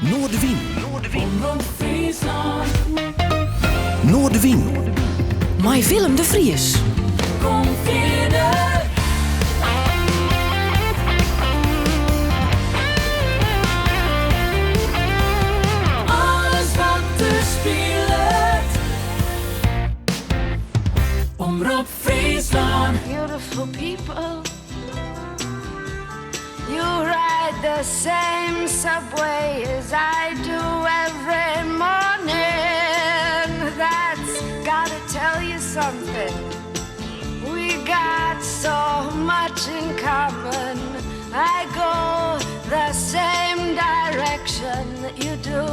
Noordewien. Omroep Friesland. Noordewien. Met Willem de Vries. Kom verder. Alles wat er speelt. Omroep Friesland. Beautiful people, you ride the same subway as I do every morning. That's gotta tell you something. We got so much in common. I go the same direction that you do.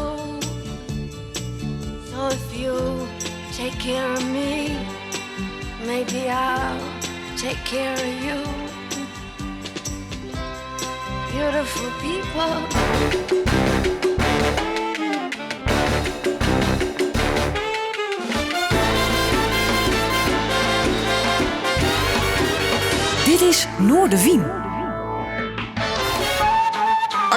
So if you take care of me, maybe I'll take care of you. Beautiful people. Dit is Noordewien.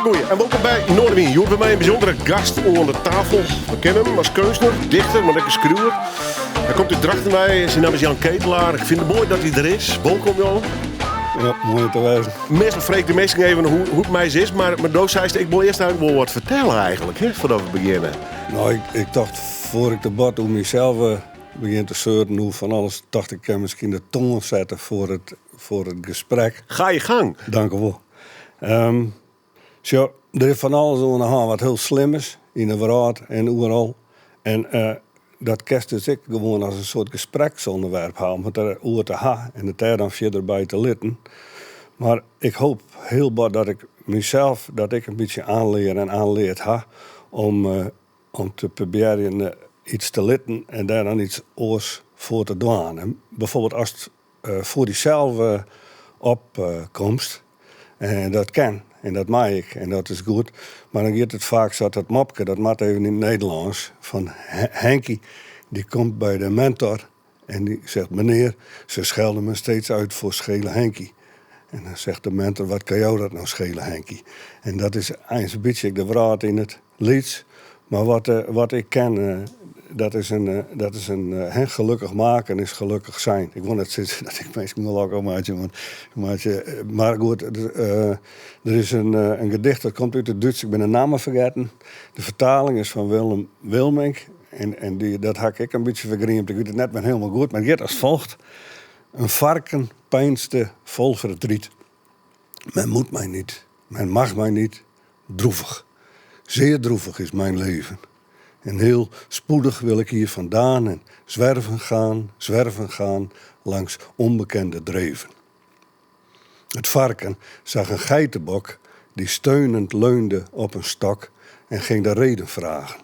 Goeie, en welkom bij Noordewien. Je hoort bij mij een bijzondere gast onder de tafel. We kennen hem als kunstenaar, dichter, maar lekker schreeuwer. Hij komt uit Drachtenwijk, zijn naam is Jan Ketelaar. Ik vind het mooi dat hij er is. Welkom Jan. Ja, mooi te wezen. Meestal vreeg de mensen even hoe het mij is, maar Doos zei ik wil eerst eigenlijk wel wat vertellen eigenlijk, hè, voordat we beginnen. Nou, ik dacht voor ik debat om mezelf begin te zeurden hoe van alles, dacht ik kan misschien de toon zetten voor het gesprek. Ga je gang. Dank u wel. Zo, er is van alles aan de hand wat heel slim is, in de wereld en overal. En dat kerst dus ik gewoon als een soort gespreksonderwerp houden, met er over te gaan en het daar dan verder bij te litten. Maar ik hoop heel wat dat ik mezelf, dat ik een beetje aanleer en aanleerd ha om te proberen iets te litten en daar dan iets oors voor te doen. En bijvoorbeeld als het voor diezelfde opkomst, en dat kan. En dat mag ik, en dat is goed. Maar dan gaat het vaak zo dat mopke, dat maakt even in het Nederlands, van Henkie, die komt bij de mentor en die zegt, meneer, ze schelden me steeds uit voor schele Henkie. En dan zegt de mentor, wat kan jou dat nou schelen, Henkie? En dat is een beetje de vraag in het lied. Maar wat ik ken, dat is een gelukkig maken is gelukkig zijn. Ik wil net zeggen dat ik meestal wel ook al maatje. Maar goed, er is een gedicht dat komt uit het Duits. Ik ben de naam vergeten. De vertaling is van Willem Wilmink. En dat had ik een beetje vergriemd. Ik weet het net maar helemaal goed. Maar het gaat als volgt. Een varken pijnste vol verdriet. Men moet mij niet. Men mag mij niet. Droevig. Zeer droevig is mijn leven. En heel spoedig wil ik hier vandaan en zwerven gaan langs onbekende dreven. Het varken zag een geitenbok die steunend leunde op een stok en ging de reden vragen.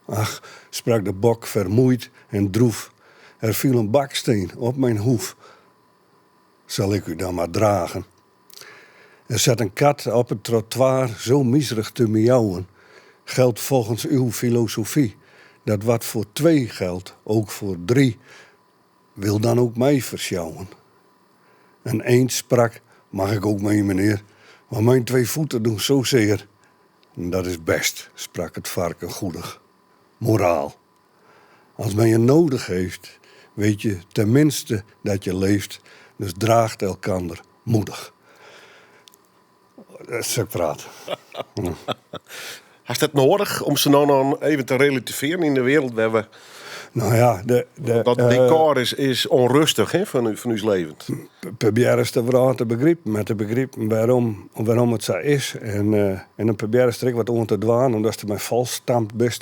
Ach, sprak de bok vermoeid en droef, er viel een baksteen op mijn hoef. Zal ik u dan maar dragen? Er zat een kat op het trottoir zo miserig te miauwen. Geldt volgens uw filosofie dat wat voor 2 geldt, ook voor 3, wil dan ook mij versjouwen. En eens sprak, mag ik ook mee meneer, want mijn 2 voeten doen zo zeer. En dat is best, sprak het varken goedig. Moraal. Als men je nodig heeft, weet je tenminste dat je leeft, dus draagt elkander moedig. Dat is zo praat. Is dat nodig om ze nou even te relativeren in de wereld waar we... Nou ja, dat decor is onrustig, hè, van uw leven. Probeer eens te begrijpen, met te begrijpen waarom het zo is. En dan probeer eens er wat om te dwaan, omdat het mij vals stampt best.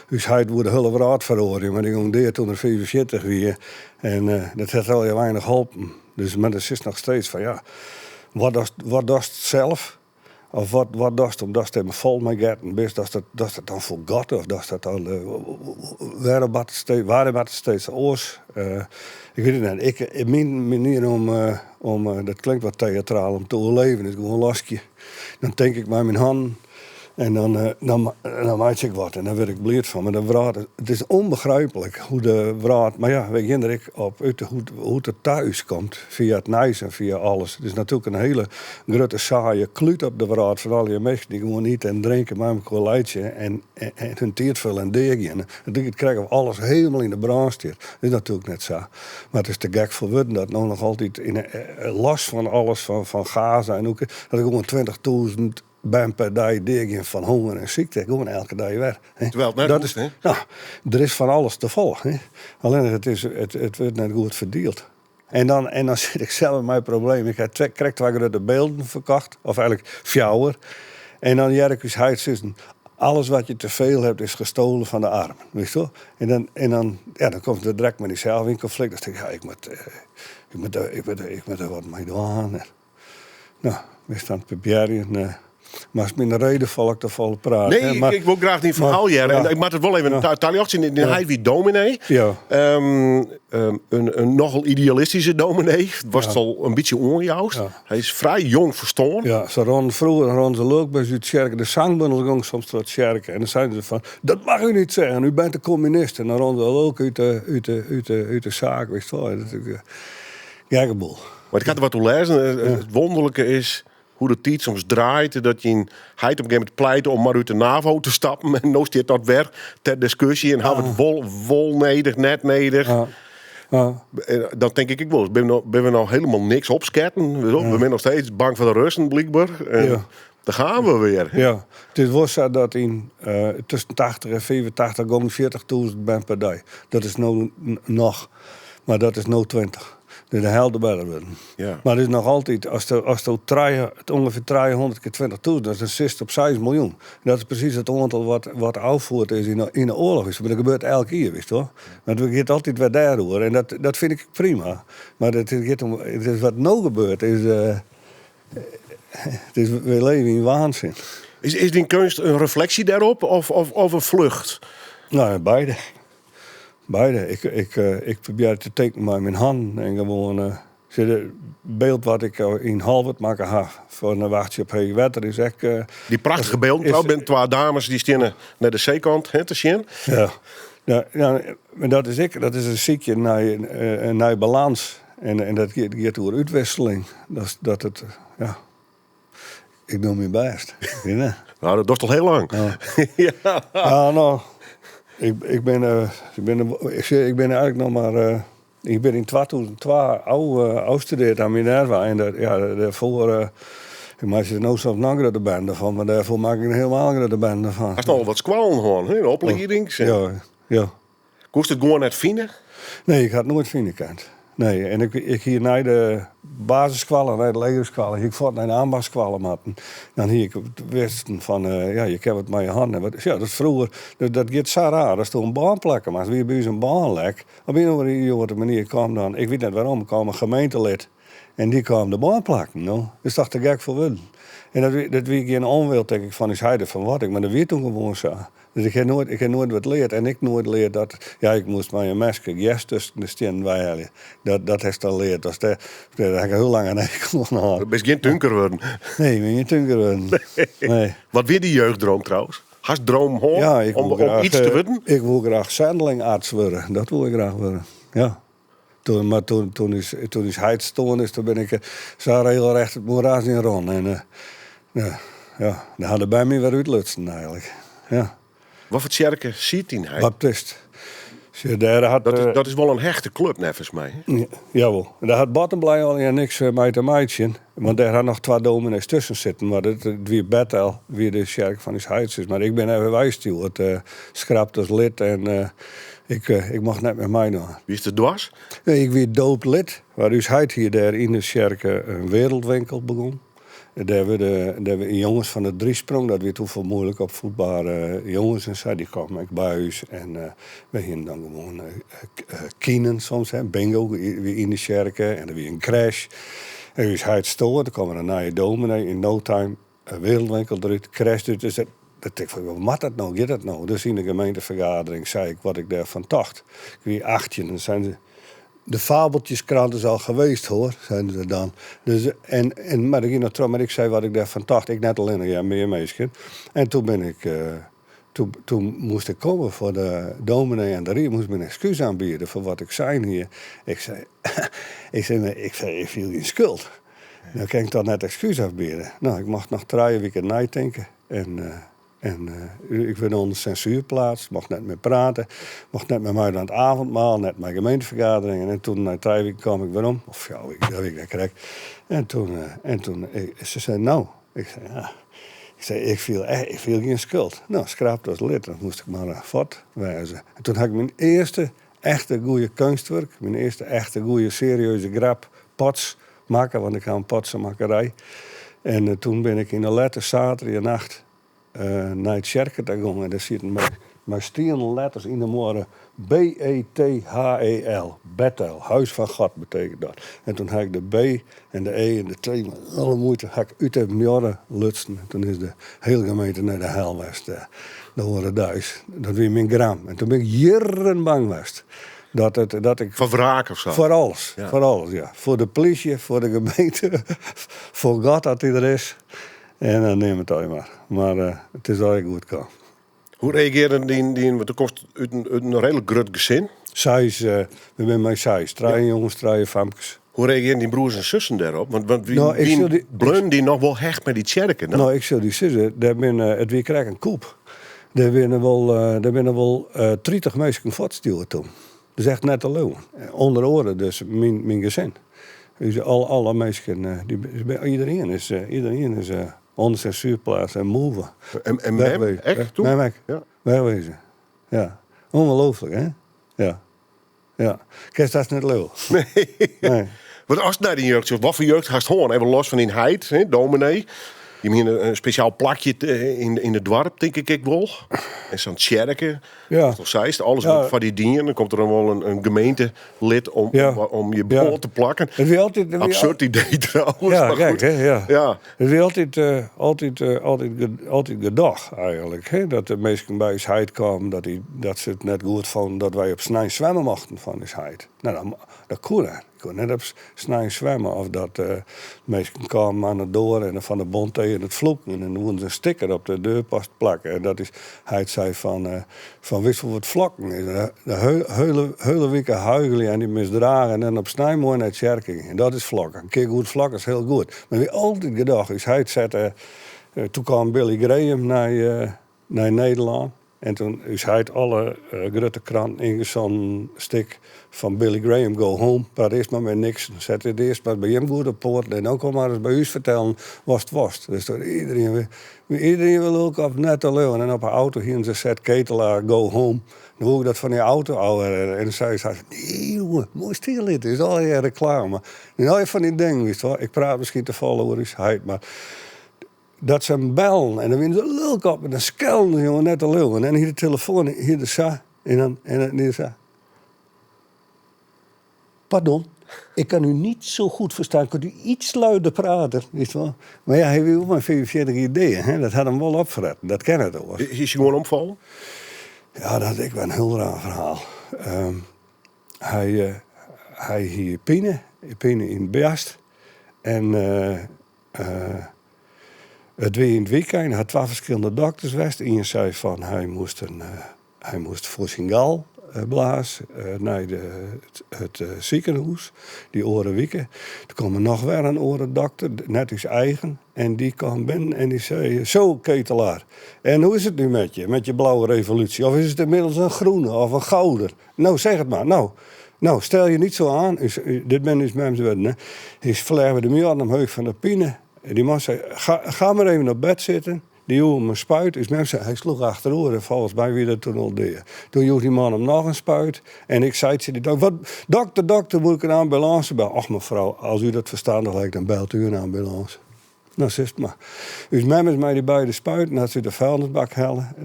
Dus hij wordt de hele raad verloren, maar die ging deed toen er 45 weer. En dat heeft al je weinig geholpen. Dus maar dat is nog steeds van ja, wat doet het zelf? Of wat dat omdat het me vol mee gaat en best dat het dan voor God of dat het al waar het steeds oors. Ik weet het niet. Mijn manier om dat klinkt wat theatraal om te overleven is gewoon lasje. Dan denk ik bij mijn hand En dan maak ik wat en dan word ik blij van. Maar de wraad, het is onbegrijpelijk hoe de wraad... Maar ja, we gaan er op uit hoe het thuis komt. Via het nijs en via alles. Het is natuurlijk een hele grote saaie kluut op de wraad. Van al die mensen die gewoon niet en drinken, maar een leidje en hun teert veel en deeg. En dan krijgen we alles helemaal in de brand stiert. Dat is natuurlijk net zo. Maar het is te gek voor woorden dat nou nog altijd in last van alles van Gaza en ook dat ik gewoon 20.000 ben per dag deeg van honger en ziekte. Gewoon elke dag weg. Hè. Terwijl het net dat goed, is, hè? nou, er is van alles te vol. Hè. Alleen het wordt net goed verdeeld. En dan zit ik zelf met mijn probleem. Ik krijg 2 grote beelden verkocht. Of eigenlijk 4. En dan Jerkus Heidsussen. Alles wat je te veel hebt is gestolen van de armen. Weet je wel? En dan komt het direct met diezelfde in conflict. Dan denk ik, ja, ik moet er wat mee doen. Nou, we staan te proberen. Maar als mijn reden val ik te volle praten. Nee, hè, maar, ik wil graag die verhaal jaren. En ik maak het wel even taliacht zien. Hij wie dominee. Ja. Een nogal idealistische dominee. Was het al een beetje onjuist. Ja. Hij is vrij jong verstoord. Ja, vroeger hadden ze leuk bij Zuid-Sjerken. De zangbundels gingen soms tot Sjerken. En dan zeiden ze van, dat mag u niet zeggen. U bent een communist. En dan hadden ze ook uit de zaak. Weet je wel. Dat is natuurlijk gekkenboel. Maar ik had er wat toe lezen. Het wonderlijke is hoe de tijd soms draait. Dat je hij op een gegeven moment pleit om maar uit de NAVO te stappen. En nu staat dat weg ter discussie. En hebben we het wol neder, net neder. Dan denk ik wel, ben we nou helemaal niks opsketten. We zijn nog steeds bang voor de Russen, blijkbaar. Dan gaan we weer. Ja, het is wel zo dat in tussen 80 en 85 gong 40.000 ben per dag. Dat is nou nog, maar dat is nou 20. Dus de helft beter worden. Ja. Maar het is nog altijd, als het ongeveer 300 keer 20.000, dat is een sist op 6 miljoen. Dat is precies het aantal wat uitvoerd is in de oorlog. Maar dat gebeurt elke keer, weet je wel. Maar het gaat altijd weer daardoor. En dat vind ik prima. Maar het is wat nou gebeurt, we leven in waanzin. Is die kunst een reflectie daarop of een vlucht? Nou, beide. Beide. Ik probeer te tekenen met mijn hand en gewoon het beeld wat ik in Halvert maken heb voor een wachtje op Hege Wetter is echt. Die prachtige beelden. Nou, ben 2 dames die staan naar de zeekant te zien. Ja, maar dat is ik. Dat is een ziekje naar balans en dat gaat door uitwisseling. Dat het ja. Ik doe mijn best. Ja. Nou, dat is al heel lang. Ja. Nou. Ik ben eigenlijk nog maar. Ik ben in 2002 afgestudeerd aan Minerva. En daarvoor. Ik maak er nou zo'n andere band van, maar daarvoor maak ik een helemaal andere band van. Dat is nog wat squallen gewoon, een opleiding. Ja. Kost het gewoon net vinden? Nee, ik had nooit vinden gekend. Nee, en ik hier naar de basisschool, naar de legerschool. Ik voort naar de ambachtsschool matten. Dan hier ik wisten van, je kan het met je handen. Ja, dat is vroeger, dat gaat zo raar. Dat is toch een baanplekken, maar als we bij ons een baanlek. Op een of andere manier kwam dan, ik weet niet waarom, kwam een gemeentelid. En die kwam de baanplakken. Nou. Dus dacht ik gek voor willen. En dat wie geen onwil, denk ik, van is hij er van wat ik. Maar dat weet toen gewoon zo. Dus ik heb nooit wat geleerd. En ik nooit leerd dat... Ja, ik moest maar een masker tussen de stenen wijlen. Dat heeft dan geleerd. Daar heb ik heel lang aan gehad. Dat is geen tunker worden. Nee, ik ben geen tunker worden. Nee. Wat weer die jeugddroom trouwens? Hast droom hoor? Ja, om iets te worden? Ik wil graag zendelingarts worden. Dat wil ik graag worden. Ja. Toen is hij stoon is, toen ben ik zo heel recht het moeras in rond. En daar hadden bij mij weer uitlutsen eigenlijk. Ja. Wat voor Sjerke ziet hij? Baptist. Dat is wel een hechte club, nevens mij. Jawel. Daar had Bottomblij al niks mee te maken. Want daar had nog 2 dominees tussen zitten. Maar het wie Bethel, wie de Sjerke van is Heids is. Maar ik ben even wijsstuur. Het schrapt als lid en ik mag net met mij doen. Wie is het dwars? Ik werd dooplid. Waar dus hij hier daar in de Sjerke een wereldwinkel begon. Daar we jongens van de driesprong, dat werd toen veel moeilijk op voetbare jongens en zo. Die kwamen ik bij huis en we gingen dan gewoon kienen soms, bingo, weer in de Sjerke en dan weer een crash. En dus hij het stoor, dan kwam er een nieuwe dominee in no time, een wereldwinkel eruit, crash. Dus dat denk ik van, wat mat dat nou, gaat dat nou? Dus in de gemeentevergadering zei ik wat ik daarvan dacht. Ik weer 18, dan zijn ze de fabeltjeskrant is al geweest, hoor, zijn ze dan. Dus, maar ik ging nog terug, maar ik zei wat ik daarvan dacht. Ik net alleen, ja, meer meisje. En toen ben ik... Toen moest ik komen voor de dominee en de rie, moest ik mijn excuus aanbieden voor wat ik zei hier. Ik zei, ik viel geen schuld. Dan kan ik dat net excuus afbieden. Nou, ik mag nog 3 weken nadenken. Ik ben onder censuurplaats, mocht net meer praten, mocht net met mij aan het avondmaal, net mijn gemeentevergaderingen. En toen na 3 weken kwam ik weer om, of ja, dat weet ik niet correct. En toen ze zei, nou, ik zei, ja. Ik viel geen schuld. Nou, schraapte als lid, dan moest ik maar fort wijzen. En toen had ik mijn eerste echte goede kunstwerk, mijn eerste echte goede serieuze grap, pots maken, want ik had een potsenmakkerij. En toen ben ik in de letter zaterdagnacht naar het kerken gegaan. En daar zitten mijn stenen letters in de morgen. B-E-T-H-E-L. Bethel. Huis van God betekent dat. En toen had ik de B en de E en de T. Met alle moeite had ik uit de jaren lutsen. En toen is de hele gemeente naar de hel geweest. Dat hoorde thuis. Dat was mijn gram. En toen ben ik jaren bang geweest. Dat ik... Van wraak of zo? Voor alles. Ja. Voor alles, ja. Voor de politie, voor de gemeente. Voor God dat hij er is. En dan neem het al maar. Maar het is al goed kan. Hoe reageerde die want er komt uit een redelijk groot gezin. We zijn met 6. 3 jongens, 3 famkes. Hoe reageerden die broers en zussen daarop? Want Nou, bleun die nog wel hecht met die kerken? Nou, ik zou die zeggen, het weer krijg een koep. Daar binnen wel 30 mensen voortsturen toen. Dat is echt net te leeuwen. Onder oren dus mijn gezin. Dus alle mensen, iedereen is onder censuurplaats en move. En hem? Echt toen? Weg. Ja. Wegwezen. Ja. Ongelooflijk, hè? Ja. Ja. Kijk, dat is net leeuw. Nee. Want als het naar die jeugd, wat voor jeugd gaat gewoon even los van in heid, hè, dominee. Die hebben een speciaal plakje in het dorp, denk ik wel. En zo'n tjerken. Ja. Of zij alles wat van die dingen. Dan komt er dan wel een gemeentelid om je bol te plakken. Het is altijd, Absurd idee trouwens. Ja, maar kijk, goed. hè, ja. Ja. Het is altijd gedacht eigenlijk. Hè? Dat de mensen bij is heid kwamen, dat ze het net goed vonden dat wij op snij zwemmen mochten van is heid. Nou, dat kon er. Ik kon net op snij zwemmen. Of dat mensen kwamen aan de door en van de bond tegen het vloeken. En dan doen ze een sticker op de deurpost plakken. En dat is, hij zei van wissel wat vlakken is. De hele week huigelen en die misdragen. En dan op snij mooi naar het kerking. En dat is vlakken. Kijk goed vlakken is heel goed. Maar wie altijd gedacht is, hij zette. Toen kwam Billy Graham naar Nederland. En toen is hij alle grote kranten ingezonden stik van Billy Graham, go home. Dat is maar met niks. Zet het eerst maar bij hem goed op poort. En dan kom maar eens bij u vertellen was het was. Dus iedereen wil ook op net alleen. En op een auto hier ze zet ketelaar, go home. Dan hoor ik dat van die auto ouder. En dan zei ze, nee jongen, mooi stil dit. Het is al je reclame. En al je van die dingen, wist wel. Ik praat misschien te vallen over is heid, maar... Dat ze hem bellen en dan winnen ze lulk op en dan schelden ze jongen net te lul. En dan hier de telefoon, hier de sa. En dan de sa. Pardon, ik kan u niet zo goed verstaan. Kunt u iets luider praten? Weet je wel? Maar ja, hij wil ook maar 45 ideeën. Hè? Dat had hem wel opgeretten. Dat ken het ook. Is hij gewoon omvallen? Ja, dat is wel een heel raar verhaal. Hij hier pine in Beast. En... het weer in het weekend. Hij had 2 verschillende dokters geweest. Eén zei van hij moest voor zijn gal blazen naar het ziekenhuis. Die oren wieken. Toen kwam er nog weer een orendokter, net als eigen. En die kwam binnen en die zei, zo ketelaar. En hoe is het nu met je blauwe revolutie? Of is het inmiddels een groene of een gouden? Nou, zeg het maar. Nou, stel je niet zo aan. Dit ben dus mensen werden, hè. Is verleggen de muur aan hem heug van de pine. Die man zei, ga maar even op bed zitten. Die jongen me spuit. Dus mensen, hij sloeg achterover. Volgens mij wie dat toen al deed. Toen joeg die man hem nog een spuit. En ik zei tegen die dokter, moet ik een ambulance bellen? Ach mevrouw, als u dat verstandig lijkt, dan belt u een ambulance. Nou, zegt het maar. Dus met mij die beide spuiten, had ze de vuilnisbak hellen.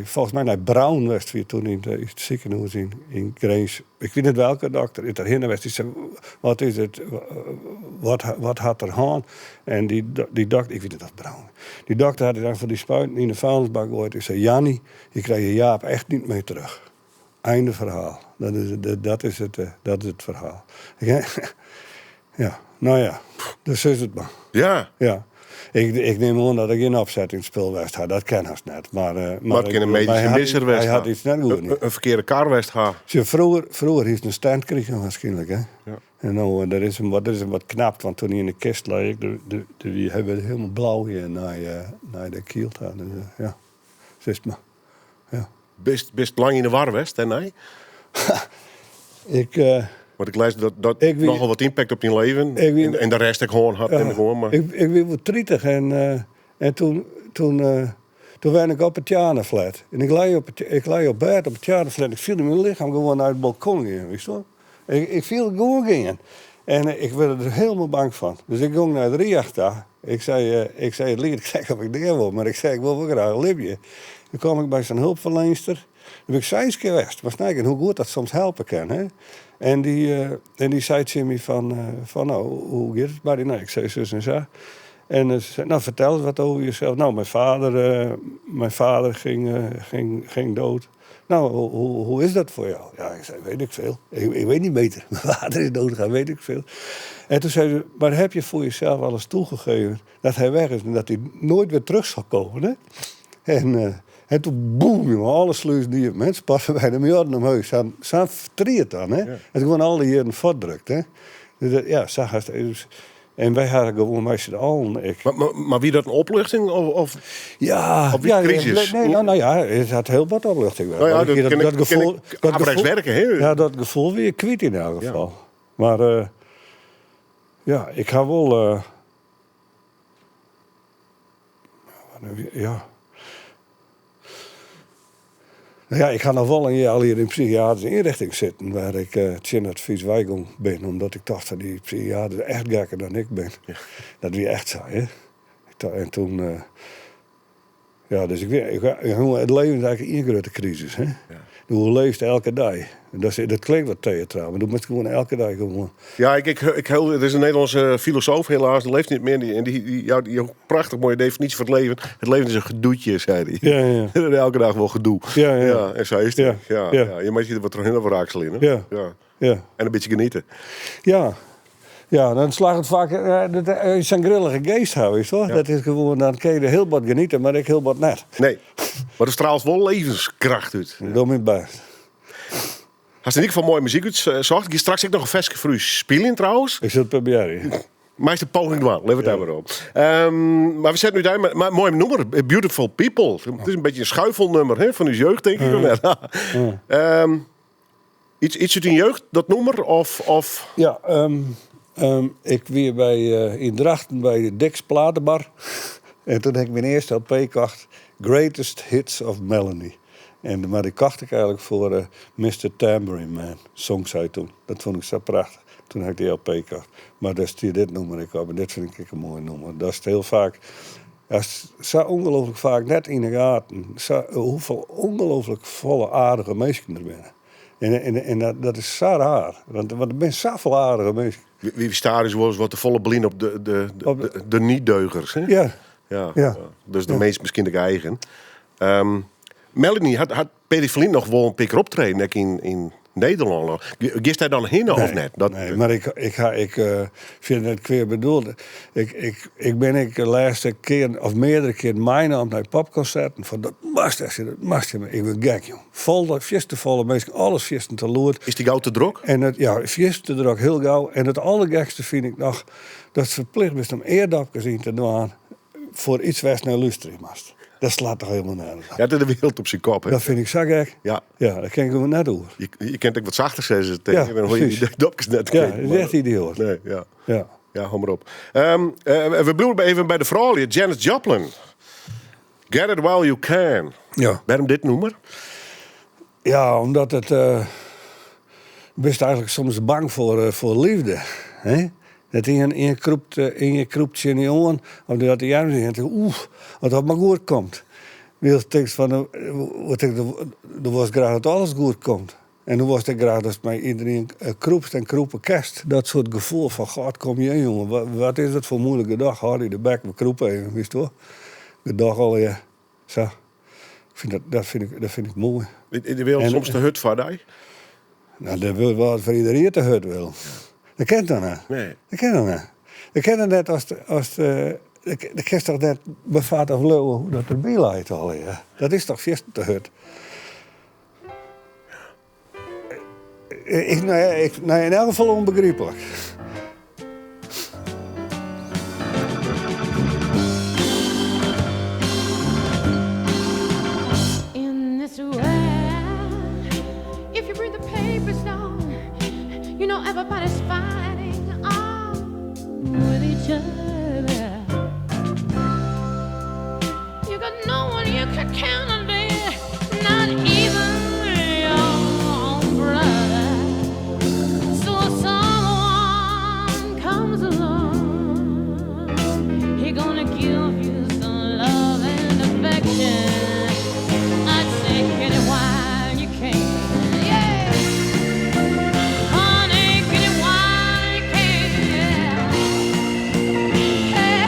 Volgens mij naar Brown was het toen in het ziekenhuis in Greens. Ik weet niet welke dokter. Het erheen was. Die zei, wat is het? Wat had er aan? En die dokter, ik weet niet of Brown. Die dokter had dan voor die spuiten in de vuilnisbak gehoord. Die zei, Jannie, je krijgt je Jaap echt niet mee terug. Einde verhaal. Dat is het verhaal. Ja, nou ja, dus is het maar. Ja. Ja. Ik neem aan dat ik geen opzettingsspul had. Dat ken hij net. Maar het kan een medische misser Hij West had gaan. iets net goed niet. Een verkeerde kar West gaan. Vroeger heeft een stand gekregen waarschijnlijk. Hè? Ja. En nou, er is hem wat knapt. Want toen hij in de kist lag, die hebben helemaal blauw hier naar de kiel. Dus, ja, zit maar. Ja. Best lang in de war West, hè? Nee? Want ik lees dat Ik weet- nogal wat impact op je leven. Ik weet- En de rest ik gewoon had. En gewoon, maar... Ik werd wat 30 en toen werd ik op het pianoflat. En ik lag op bed op het pianoflat. Ik viel mijn lichaam gewoon uit het balkon in, weet je wel. Ik viel gewoon in. En ik werd er helemaal bang van. Dus ik ging naar de rechter. Ik zei het lied, ik zei of ik neer wil, maar ik zei ik wil wel graag een lipje. Toen kwam ik bij zijn hulpverlenster. Toen ben ik 6 keer geweest. Maar snijken hoe goed dat soms helpen kan, hè. En die zei tegen me van nou, hoe gaat het bij die? Nou, ik zei zus en zo. En ze zei, nou, vertel eens wat over jezelf. Nou, mijn vader ging dood. Nou, hoe is dat voor jou? Ja, ik zei, weet ik veel. Ik weet niet beter. Mijn vader is doodgegaan, weet ik veel. En toen zei ze, maar heb je voor jezelf alles toegegeven dat hij weg is en dat hij nooit weer terug zal komen, hè? En toen boem, jongen, alle sluizen die mensen passen bij de miljarden omhuis. Ze vertriet dan, hè? Ja. En gewoon alle jaren voortdrukt, hè? Dus, ja, zag het. Dus, en wij hadden gewoon meisje de allen. Maar wie dat een opluchting? Of Ja, of wie crisis? Nee, nou ja, het had heel wat opluchting. Nou ja, dat gevoel. Werken, hè? Ja, dat gevoel weer kwijt in elk geval. Ja. Maar ja, ik ga wel. Ja. Nou ja, ik ga nog wel een jaar hier in een psychiatrische inrichting zitten, waar ik in het Vieswijgong ben, omdat ik dacht dat die psychiater echt gekker dan ik ben. Ja. Dat wie echt zo, hè. En toen, ja, dus het leven is eigenlijk een grote crisis, hè. Ja. Hoe leeft elke dag? Dat klinkt wat theatraal, maar dat moet gewoon elke dag gewoon. Ja, er is een Nederlandse filosoof helaas, die leeft niet meer. Die prachtig mooie definitie van het leven. Het leven is een gedoetje, zei hij. Ja. Elke dag wel gedoe. Ja. En zo is het. Ja. Je moet je wat er heel raaksel in. Ja. En een beetje genieten. Ja, dan slaagt het vaak. Zijn grillige geest houden, is toch? Dat is gewoon, dan kun je er heel wat genieten, maar ik heel wat net. Nee, maar er straalt wel levenskracht uit. Doe mijn best. Als er in ieder geval mooie muziek uitzocht, ik straks nog een versje voor u spelen trouwens. Ik zit het proberen. Meester poging dwaan, leef het daar maar op. Maar we zetten nu daar, maar mooi nummer, Beautiful People. Het is een beetje een schuifelnummer, hè, van uw jeugd, denk ik. Iets uit uw jeugd, dat nummer? Of... Ja, ik weer in Drachten bij de Dix Platenbar. En toen heb ik mijn eerste LP gekocht, Greatest Hits of Melanie. Maar die kocht ik eigenlijk voor Mr. Tambourine Man, zong zij toen. Dat vond ik zo prachtig. Toen heb ik die LP gekocht. Maar daar stier dit nummer ik op en dit vind ik een mooi nummer. Dat is heel vaak, dat is zo ongelooflijk vaak net in de gaten. Hoeveel ongelooflijk volle aardige mensen er binnen. En dat is zo raar. Want er zijn zoveel aardige mensen. Wie staat is wel eens wat de volle blin op de niet-deugers. Hè? Ja. Dus de meest misschien de eigen. Melanie, had Peter Verlien nog wel een pikker optreden in Nederland? Gist hij dan heen of net? Nee, maar ik vind het weer bedoeld. Ik ben de laatste keer of meerdere keer mijn naar popconcerten. Van dat mast je. Ik ben gek, joh. Volle, volle mensen, alles fiesten te loert. Is die gauw te druk? En fiesten te druk, heel gauw. En het allergekste vind ik nog dat het verplicht is om eerdapjes in te doen voor iets waar naar luisteren mast. Dat slaat toch helemaal nergens aan. Ja, dat is de wereld op zijn kop, hè? Dat vind ik zo gek. Ja, dat ken ik gewoon net over. Je kent ook wat zachter zeggen tegen. Ja, dan hoor je die dopjes net. Ja, dat is echt idioot. Nee, ja, hou maar op. We blijven even bij de vrouw, Janis Joplin. Get it while you can. Ja. Waarom dit nummer? Ja, omdat het... best eigenlijk soms bang voor liefde. Hè? Dat in je kroept je niet aan, of dat de jaren zegt, wat dat maar goed komt. Wil tekst van, er was graag dat alles goed komt. En dan was ik graag dat mij iedereen kroept en kroepen kerst. Dat soort gevoel van, God, kom je in, jongen. Wat is dat voor een moeilijke dag? Hou je de bek, we kroepen even, wist je wel. De dag al, ja. Zo. Ik Dat vind ik mooi. Je wil En- soms de hut van die? Nou, dat wil wel voor iedereen te hut wil. Dat kent dan niet. Nee. Dat kent dan niet. Dat kent dan net als de kerst toch net bevat of leeuwen hoe dat erbij lijkt al. Ja. Dat is toch vast te hut. In elk geval onbegrijpelijk. In this world, if you read the papers now, you know everybody's fighting on with each other. You got no one you can count on there, not even your own brother. So someone comes along, he gonna give you some love and affection. I'd say get it while you can, yeah. Honey, get it while you can, yeah.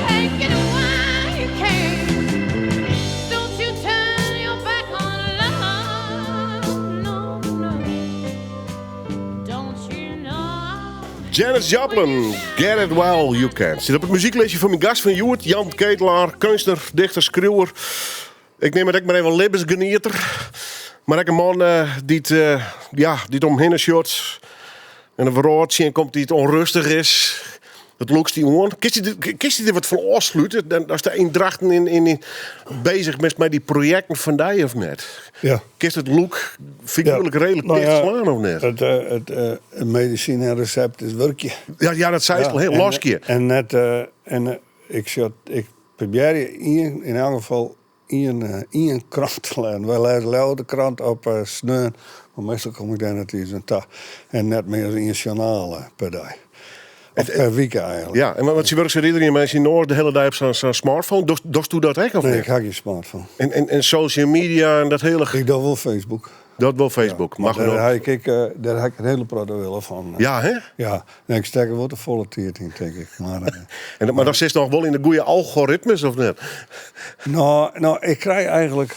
Hey, get it while you can. Don't you turn your back on love, no, no. Don't you know? Janis Joplin, Get It While You Can. Zit op het muziekleesje van mijn gast van Joert, Jan Ketelaar, kunstenaar, dichter, schreeuwer. Ik neem het ook maar even levensgenieter. Maar ik een man die het omheen short en een verraadje en komt die het onrustig is. Het looks die aan. Kist hij er wat voor afsluiten? Dan als de eendrachten in bezig bent met die projecten van die of net? Ja. Kist het look figuurlijk redelijk Nou dicht ja, slaan of net? Het medicijn en recept is werkje. Ja, dat zei ze al heel lasje. Ik probeer je in elk geval één krant te lezen. Wij lezen de krant op sneun, maar meestal kom ik daar net eens een dag. En net meer in journaal per dag. Of per week eigenlijk. Ja, en wat je werkt zo iedereen mensen in Noord de hele dag op zo'n smartphone. Dost u dat echt of Nee, niet? ik heb geen smartphone. En social media en dat hele... Ik doe wel Facebook. Dat wel Facebook. Ja, Mag maar nog. daar heb ik een hele product van. Ja, hè? Ja, nee, ik steek er wel de volle tiert in, denk ik. Maar, Maar dat zit nog wel in de goede algoritmes of net? nou, ik krijg eigenlijk...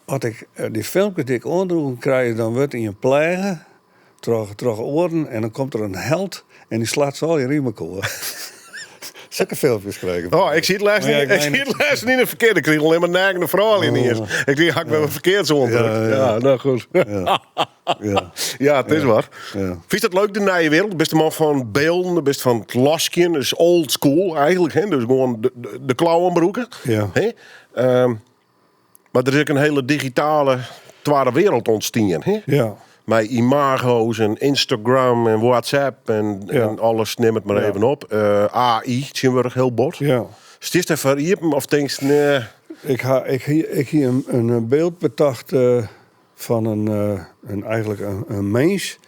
Als ik die filmpjes die ik ondroeg krijg, dan wordt in je plegen, terug oren, en dan komt er een held en die slaat zo al je riemen koor. Zulke filmpjes krijgen. Oh, ik zie het laatst Maar ja, niet. ik Ik zie meen- het laatst niet in de verkeerde. Ik kreeg alleen maar nagende verhaal in eerst. Ik kreeg hak met een verkeerd zo onder. Ja, nou goed. Ja. Ja, het is waar. Ja. Vind je dat leuk, de nieuwe wereld? Best een man van beelden, best van het lasken. Dus old school eigenlijk. Hè? Dus gewoon de klauwenbroeken. Ja. Hè? Maar er is ook een hele digitale tweede wereld ontstaan. Hè? Ja. Met imago's en Instagram en WhatsApp en alles, neem het maar Ja. even op. AI, zien we er heel bot. Ja. Is dit even hier of denk je, nee... Ik hier een beeld bedacht van een mens.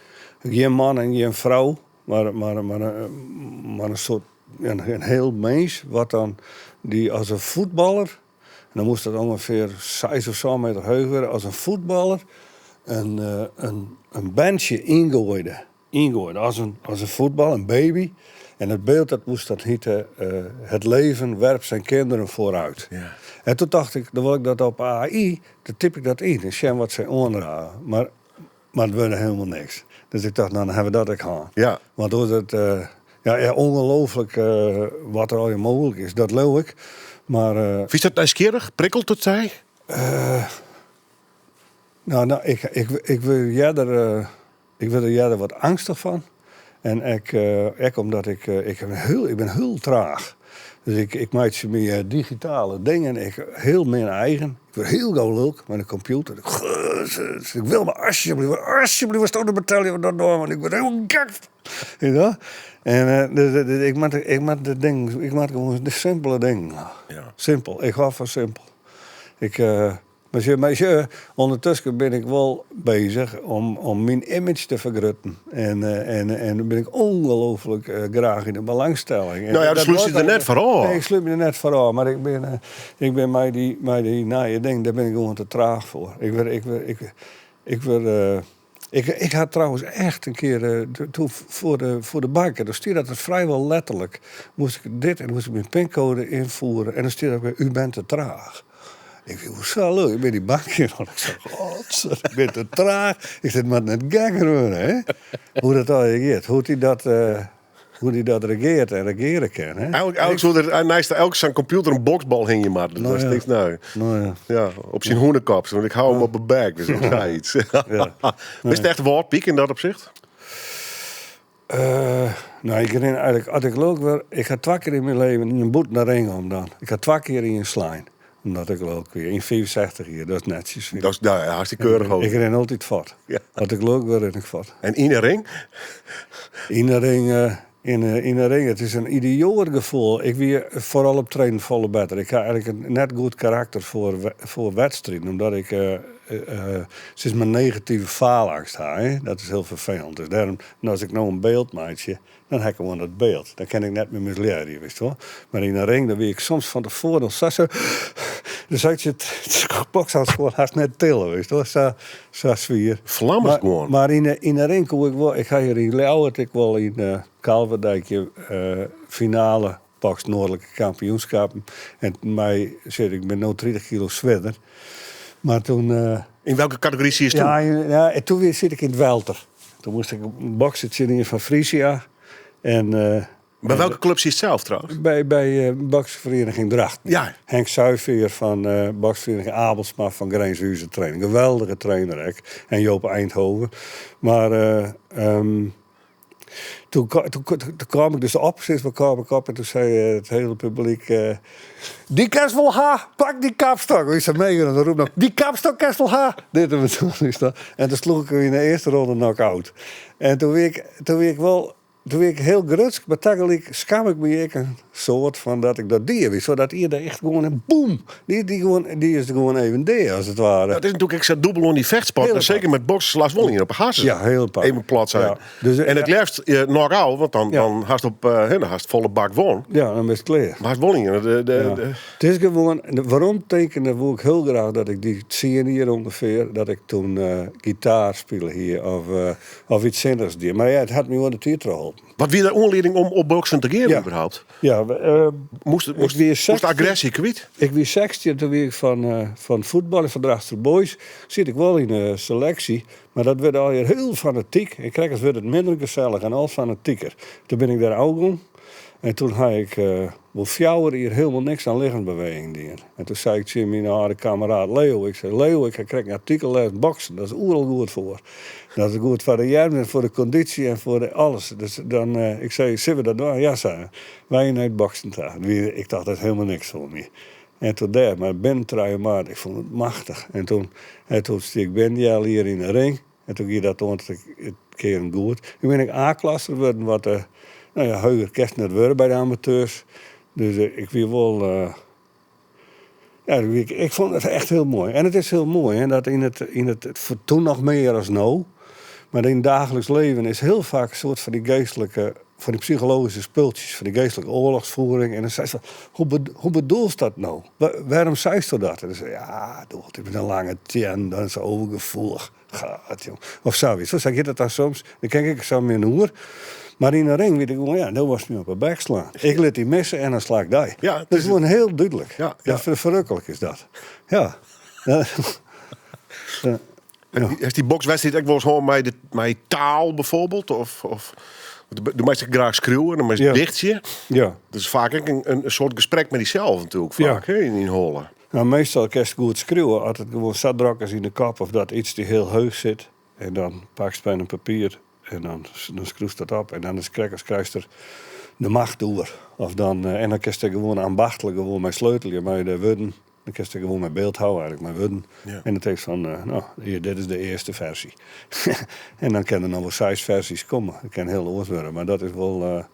Geen man en geen vrouw, maar een soort een heel mens. Wat dan die als een voetballer, en dan moest dat ongeveer 6 of zo meter hoog worden, als een voetballer een bandje ingooide. Als een voetbal, een baby. En het beeld dat moest dat heten, het leven werpt zijn kinderen vooruit. Ja. En toen dacht ik, dan wil ik dat op AI, dan typ ik dat in. En zie wat zij onderhouden. Maar het werd helemaal niks. Dus ik dacht, nou, dan hebben we dat ook gaan. Ja. Want door het, ongelooflijk wat er al in mogelijk is, dat leuk ik. Maar Vind je dat nieuwsgierig? Prikkelt het zij? ik wil er jij wat angstig van. En ik omdat ik ben heel traag. Dus ik maak ze meer digitale dingen. Ik heel mijn eigen. Ik word heel gauw leuk met een computer. Ik wil me alsjeblieft stonden betalen dat door, want ik word heel gek. Weet je wel? En ik maak gewoon de simpele dingen. Ja. Simpel. Ik hou van simpel. Maar ondertussen ben ik wel bezig om mijn image te vergroten. En dan ben ik ongelooflijk graag in de belangstelling. Nou ja, dat sluit je er net voor aan. Nee, ik sluit me er net voor aan. Maar ik ben met die naaie ding, daar ben ik gewoon te traag voor. Ik had trouwens echt een keer toen voor de banken, dan stuurde dat het vrijwel letterlijk. Moest ik dit en dan moest ik mijn pincode invoeren. En dan stuurde ik weer, u bent te traag. Ik vind, hoezo leuk? Ik ben die bank hier. Ik zeg, ik ben te traag. Ik zit maar net gekker, hè? Hoe dat eigenlijk gaat. Hoe die dat regeert en regeren kan, hè? Eigenlijk zo er naast elke zijn computer een boksbal hing je maar. Dat Nou was ja. niks nou. Nou ja. Ja, op zijn hoenekap. Want ik hou hem op mijn bek. Dus ik zei iets. Is het echt een woordpiek in dat opzicht? Nou, ik herinner eigenlijk, als ik leuk werd, ik ga 2 keer in mijn leven in een boet naar ringen om dan. Ik ga 2 keer in een slijn. Omdat ik leuk weer. In 64 hier, dat is netjes. Dat is nou, ja, hartstikke keurig ook. Ik ren altijd vat. Ja. Als ik leuk word, ren ik vat. En in een ring? In de ring, in de ring, het is een idioot gevoel. Ik weer vooral op trainen volle beter. Ik ga eigenlijk een net goed karakter voor wedstrijden. Omdat ik sinds mijn negatieve faalangst heb. Hè? Dat is heel vervelend. Dus daarom, als ik nou een beeld maakje, dan heb ik gewoon dat beeld. Dan kan ik net met misleren, weet je wel. Maar in een ring, dan weet ik soms van tevoren nog zo. Dus als je het bokshands gewoon haast net tillen, weet je wel. Zo sfeer. Vlammers gewoon. Maar in de ring kom ik wel. Ik ga hier in Leeuwarden, ik wel in Kalverdijkje finale Paks Noordelijke kampioenschappen. En mij zit ik ben nu 30 kilo zwaarder. Maar toen. In welke categorie zie je toen? Ja, en toen weer zit ik in het welter. Toen moest ik boksen in van Frisia. En Bij welke club zie je het zelf trouwens? bij boksvereniging Dracht. Ja. Henk Zuiveer van boksvereniging Abelsma van Grijnshuizen trainer. Geweldige trainer ik. En Joop Eindhoven. Maar toen kwam ik dus op, sinds ik op en toen zei het hele publiek... die kerst wel ha, pak die kapstok. Ik zei meegaan en dan roep nog, die kapstok kerst wel ha. Dit en toen. En toen sloeg ik hem in de eerste ronde knock-out. En toen werd ik heel grutsk, maar tegelijk schaam ik me ook een soort van dat ik dat deed. Zodat iedereen echt gewoon een boem. Die is gewoon even deed, als het ware. Dat is natuurlijk ik dubbel on die vechtsport. Heel En zeker met boksen Lars Wolling op een hassen. Ja, heel paar. Even plat zijn. Ja. Dus, en het liefst knock-out, want dan Ja. haast op dan haast volle bak won. Ja, dan is het klaar. Maar haast Wolling. Ja. Het is gewoon, waarom tekenen wil ik heel graag dat ik die zie hier ongeveer, dat ik toen gitaar spelen hier of iets zinnigs deed. Maar ja, het had me wel de tijd geholpen. Wat wie de onleiding om op boksen te gaan Ja. überhaupt? Ja, Moest weer de agressie kwijt? ik weer 16 toen weer van voetbal en van Drachter Boys zit ik wel in een selectie, maar dat werd alweer heel fanatiek. Ik kreeg werd het minder gezellig en al fanatieker. Toen ben ik daar ook om. En toen had ik wel 4 jaar hier helemaal niks aan lichaamsbeweging doen. En toen zei ik tegen mijn oude kameraad Leo, ik zei, Leo, ik krijg een artikel les boksen. Dat is overal goed voor. Dat is goed voor de jaren, voor de conditie en voor alles. Dus dan, ik zei, zullen we dat doen? Ja, zei hij. Wij naar het boksen gaan. Ik dacht, dat is helemaal niks voor me. En toen daar, maar ben maat, ik vond het machtig. En toen stiek ik Ben al hier in de ring. En toen ging dat een keer goed. Toen ben ik A-klasse geworden, wat Heuger kerst net worden bij de amateurs. Dus ik weer wel... ik vond het echt heel mooi. En het is heel mooi, hè, dat in het toen nog meer als nou. Maar in het dagelijks leven is heel vaak een soort van die geestelijke... van die psychologische spultjes, van die geestelijke oorlogsvoering. En dan zei ze, hoe bedoel je dat nou? Waarom zei ze dat? En dan zei ja, ik ben een lange tien, dan is ze overgevoelig. Gaat, joh. Of zoiets. Zo zeg je dat dan soms. Dan kijk ik zo in een hoer. Maar in een ring weet ik gewoon, ja, dat was me op een bek slaan. Ik liet die missen en dan sla ik die. Ja, dat is gewoon heel duidelijk. Ja. Verrukkelijk is dat. Ja. Heeft die bokswedstrijd ook wel eens gewoon met taal bijvoorbeeld? Of de meeste graag schreeuwen, dan meest dichtje. Ja. Dat is vaak ook een soort gesprek met jezelf natuurlijk. Vaak, hè, in holen. Nou, meestal kan je goed schreeuwen. Als het gewoon zat drakkers in de kap of dat iets die heel heug zit. En dan pak je bij een papier en dan schroest dat op. En dan is krijgt er de macht door. Of dan, en dan kun je gewoon ambachtelijk gewoon met sleutelen, met de woorden. Dan kun je gewoon met beeld houden, eigenlijk met woorden. Ja. En dan denk je van, hier, dit is de eerste versie. En dan kunnen er nog wel 6 versies komen. Dat kan heel oors worden, maar dat is wel...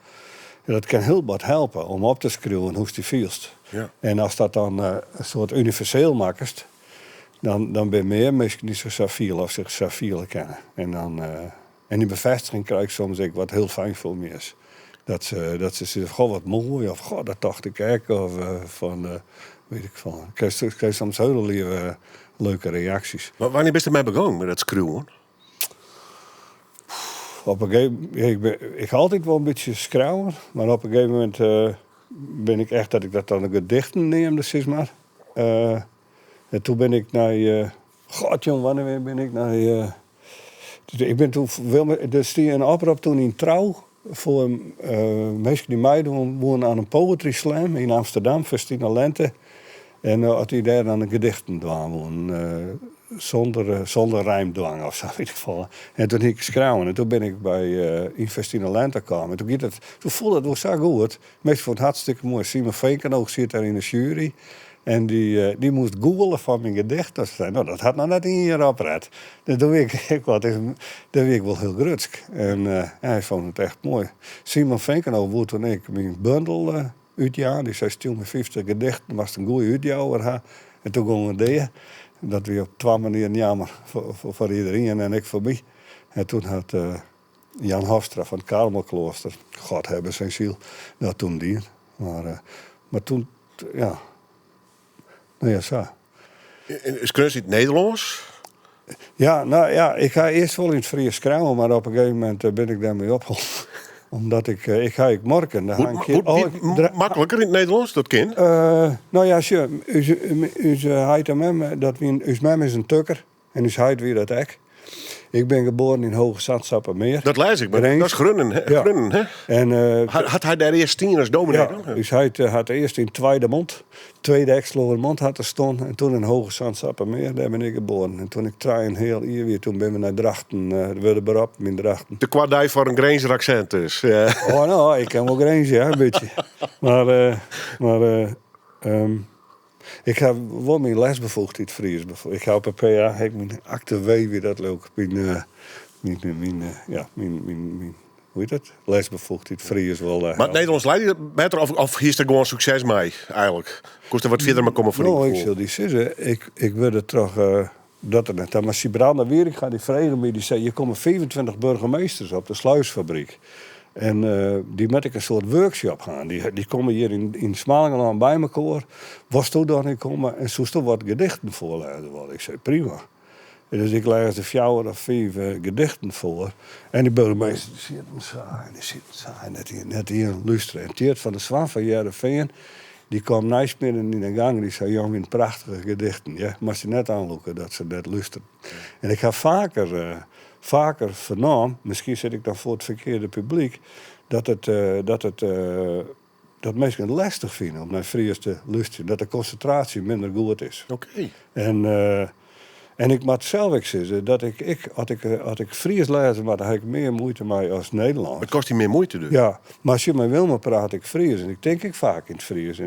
dat kan heel wat helpen om op te schreeuwen hoe je voelt. Ja. En als dat dan een soort universeel maakt, dan ben meer mensen niet zo safiel of zich safiel kennen. En die bevestiging krijg ik soms ook wat heel fijn voor me is. Dat ze zeggen, goh, wat mooi, of goh, dat dacht ik ook, of weet ik van. Ik krijg soms hele lieve, leuke reacties. Maar wanneer ben je ermee begonnen met dat schreeuwen? Op een gegeven moment, ik ga altijd wel een beetje schreeuwen, maar op een gegeven moment ben ik echt dat ik dat dan een gedichten neem, dus zeg maar. En toen ben ik naar... God, jong, wanneer ben ik naar... ik ben toen... Er stond een oproep toen in Trouw... voor mensen die meedoen wonen aan een poetry slam in Amsterdam, 15 lente. En had hij daar aan een gedichten dwaan zonder rijmdwang of zo, in ieder geval. En toen ging ik schrijven en toen ben ik bij in lente gekomen. En toen voelde het zo goed. Meestal vond het hartstikke mooi. Simon Veenkenoog zit daar in de jury. En die moest googlen van mijn gedicht. Dat had nou net in je opred. Dus dat weet ik wel heel grutsk. En hij vond het echt mooi. Simon Veenkenoog woord toen ik mijn bundel uitjaar. Die zei stil met 50 gedichten. Dat was een goede uitjouwer. En toen gingen we daar. Dat weer op 2 manieren jammer voor iedereen en ik voor mij. En toen had Jan Hofstra van het Karmelklooster, God hebben zijn ziel, dat toen die. Maar toen, ja. Nou ja, zo. Is kunst in het Nederlands? Ja, nou ja, ik ga eerst wel in het Fries schrijven, maar op een gegeven moment ben ik daarmee opgeholpen. Omdat ik ga morgen. Makkelijker in het Nederlands, dat kind? Nou ja, u heet mem, uw mem is een tukker en u heet weer dat ek. Ik ben geboren in Hoge Zandstappenmeer. Dat lees ik, maar dat is Grunnen, hè? Ja. Grunnen, hè? En, had hij daar eerst 10 als dominee? Ja, dus hij had eerst in Tweede Mond, Tweede Exloermond had er staan. En toen in Hoge Zandstappenmeer, daar ben ik geboren. En toen ik een heel jaar weer, toen ben we naar Drachten, wilde berop in Drachten. De kwadij voor een Grenzer accent dus. Ja. Oh nou, ik kan wel Grenzen, ja, een beetje. Maar ik heb wel mijn lesbevoegd in het Fries. Ik ga op een PA, ik mijn acte W weer dat leuk. Mijn hoe heet dat? Lesbevoegd in het Fries wel. Maar het Nederlands leidt je beter of is er gewoon succes mee eigenlijk? Kost er wat verder maar komen voor? Nou, ik zal die zeggen. Ik wilde toch dat er net. Maar Sibranda weer, ik ga die vregen mee. Die zei, je komen 25 burgemeesters op de sluisfabriek. En die met ik een soort workshop gaan. Die komen hier in Smalingeland bij elkaar. Was toen dan niet komen en zo toch wat gedichten voorlezen. Ik zei prima. En dus ik lees de 4 of 5 gedichten voor. En die burgemeester die zitten saai. Net hier luisteren. En Teert van de Zwan van Jereveen, die kwam naast midden in de gang. Die zei, jongen, prachtige gedichten. Ja, maar ze net aanloeken dat ze net luisteren. En ik ga vaker vernomen, misschien zit ik dan voor het verkeerde publiek, dat mensen het lastig vinden om naar Fries te luisteren. Dat de concentratie minder goed is. Oké. En ik moet zelf ook zeggen dat had ik Fries lezen, maar daar heb ik meer moeite mee als Nederlands. Het kost je meer moeite dus. Ja, maar als je mij wil, maar praat ik Fries. En ik denk ik vaak in het Fries.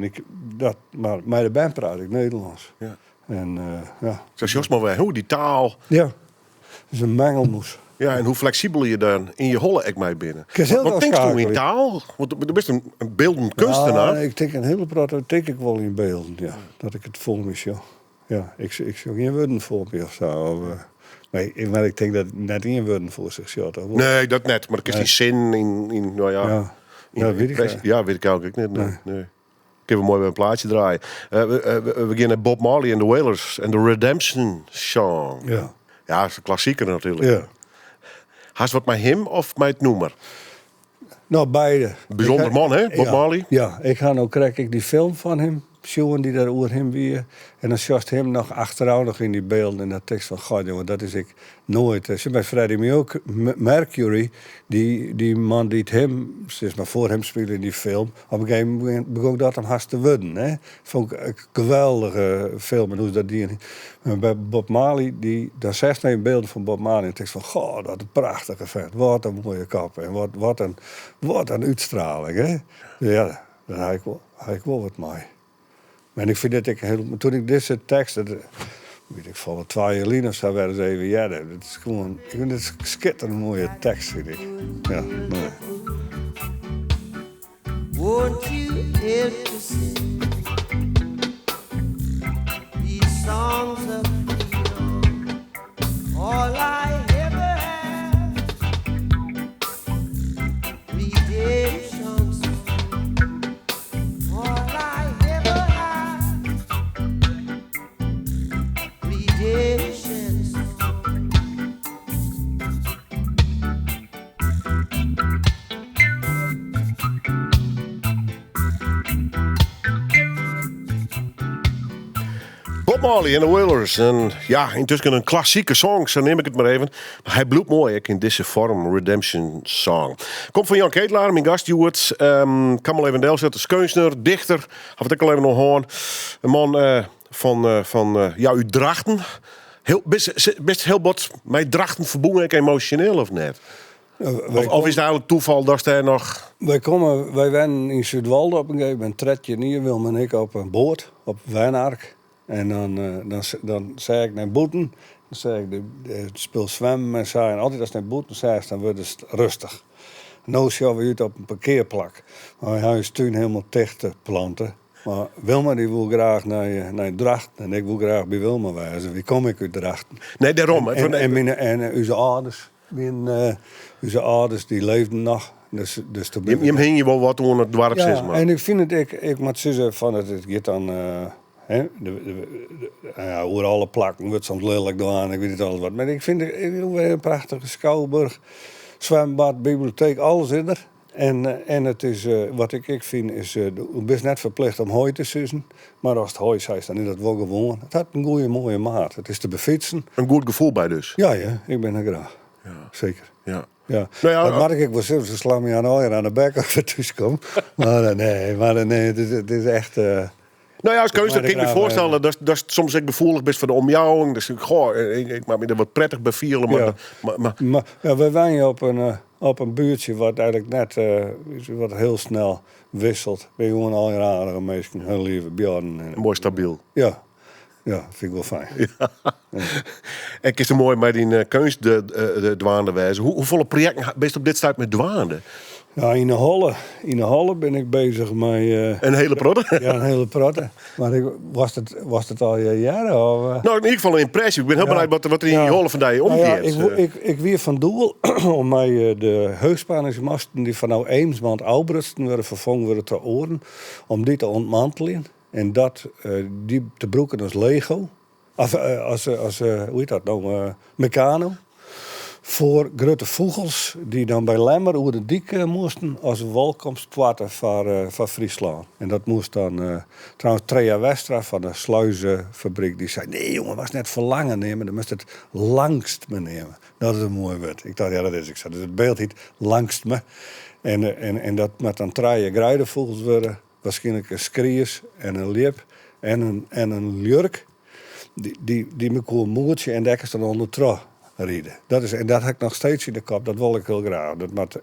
Maar met de band praat ik Nederlands. Ja. En ja. Zoals Jos maar weer, hoe die taal. Ja, het is een mengelmoes. Ja, en hoe flexibel je dan in je holle ek mee binnen. Wat denk je in taal? Want je bent een beeldend kunstenaar. Ja, ik denk een hele praat, denk ik wel in beelden, ja. Dat ik het vol mis, ja. Ja, ik zou geen woorden voor me of zo. Maar ik denk dat net geen woorden voor zich zat. Nee, dat net. Maar ik is die zin in nou ja. Ja, weet ik. Ja, weet ik ook niet. Nee. Ik heb een mooi een plaatje draaien. We beginnen Bob Marley en de Wailers en de Redemption Song. Ja. Ja, dat is een klassieker natuurlijk. Ja. Haast wat met hem of met het noemer? Nou, beide. Bijzonder man, hè, Bob Marley? Ja, dan krijg ik die film van hem. Sjoen die daar over hem weer. En dan zag hem nog achteraan nog in die beelden. En dat tekst van, god jongen, dat is ik nooit. Als je bij Freddie Mercury, die man die het hem, zeg maar voor hem speelde in die film. Op een gegeven moment begon dat hem haast te worden. Hè? Vond ik een geweldige film. En hoe dat die. En bij Bob Marley, daar zegt hij beelden van Bob Marley. En de tekst van, god, dat een prachtige vent. Wat een mooie kap. En wat een uitstraling. Hè? Ja, daar heb ik wel wat mee. En ik vind dat toen ik deze tekst, weet ik van 2 jaar of zo, werden ze even jaren. Het is gewoon, ik vind het een schitterend mooie tekst, vind ik. Ja, mooi. Won't you help to sing these songs of freedom? All I ever had, redemption song. All I ever had, redemption song. Bob Marley en de Wailers. En ja, intussen een klassieke song, zo neem ik het maar even. Maar hij bloedt mooi in deze vorm, Redemption Song. Komt van Jan Ketelaar, mijn gast, Stuart. Kan wel even deel zetten. Skeusner, dichter. Had ik al even nog horen. Een man van uit Drachten. Best heel bot met Drachten verbonden, emotioneel of net? Of is het eigenlijk toeval dat hij nog... Wij wennen in Zuidwalde op een gegeven moment. Tredje Nier, Wilm en ik op een boot, op Wijnark. En dan zei ik naar boeten. Dan zei ik, het speel zwemmen en zei. En altijd als ik naar boeten zei, dan wordt het rustig. Nu zien we uit op een parkeerplak. Maar hij is toen helemaal dicht te planten. Maar Wilma die wil graag naar Drachten. En ik wil graag bij Wilma wijzen. Wie kom ik uit Drachten? Nee, daarom. En onze ouders. Onze ouders die leefden nog. Dus je hing je wel wat onder het dorp, zeg maar. En ik vind het, ik moet zeggen van het gaat dan... hoe alle plakken wordt soms lelijk gedaan, ik weet niet alles wat. Maar ik vind het een prachtige schouwburg, zwembad, bibliotheek, alles in er. En het is, wat ik vind, is je bent net verplicht om hooi te sussen. Maar als het hooi is, dan is dat wel gewoon. Het had een goede, mooie maat. Het is te befietsen. Een goed gevoel bij dus? Ja, ik ben er graag. Ja. Zeker. Ja. Ja. Nou ja, dat mag ik wel zeggen, ze slaan me aan de bek als ik thuis kom. maar nee, het is echt... Nou ja, als keus, dat kan ik me voorstellen dat is soms ook gevoelig best voor de omjouwing. Dus ik maak me er wat prettig bij vieren. Maar we wonen op een buurtje wat eigenlijk net wat heel snel wisselt. Ben gewoon al aardige mensen, heel lieve Bjorn. Mooi stabiel. Ja, vind ik wel fijn. Ja. En het is zo mooi bij die kunst de dwaande wijze. Hoeveel projecten ben je op dit stuit met dwaande? Ja, in de Holle ben ik bezig met... een hele protte? Ja, een hele protte. Maar was het al jaren? Of, Nou, in ieder geval een impressie. Ik ben heel benieuwd wat er in je Holle vandaag omgeeft. Ik weer van doel om mij de heugspanningsmasten die vanuit Eemsmond Albrechtsen werden vervangen worden te oren, om die te ontmantelen. En dat, die te broeken als Lego. Als hoe heet dat nou? Meccano. Voor grote vogels die dan bij Lemmer over de dik moesten als welkomstplaten van Friesland. En dat moest dan trouwens Trea Westra van de sluizenfabriek. Die zei, nee jongen, was net verlangen nemen. Dan moest het langst me nemen. Dat is een mooi woord. Ik dacht, ja dat is. Ik zei, dus het beeld heet langst me. En dat met dan Trea gruidevogels worden. Waarschijnlijk een skriers en een liep en een jurk. Die me kon moertje en dekkers dan onder trouw rijden. En dat heb ik nog steeds in de kop. Dat wil ik heel graag. Dat moet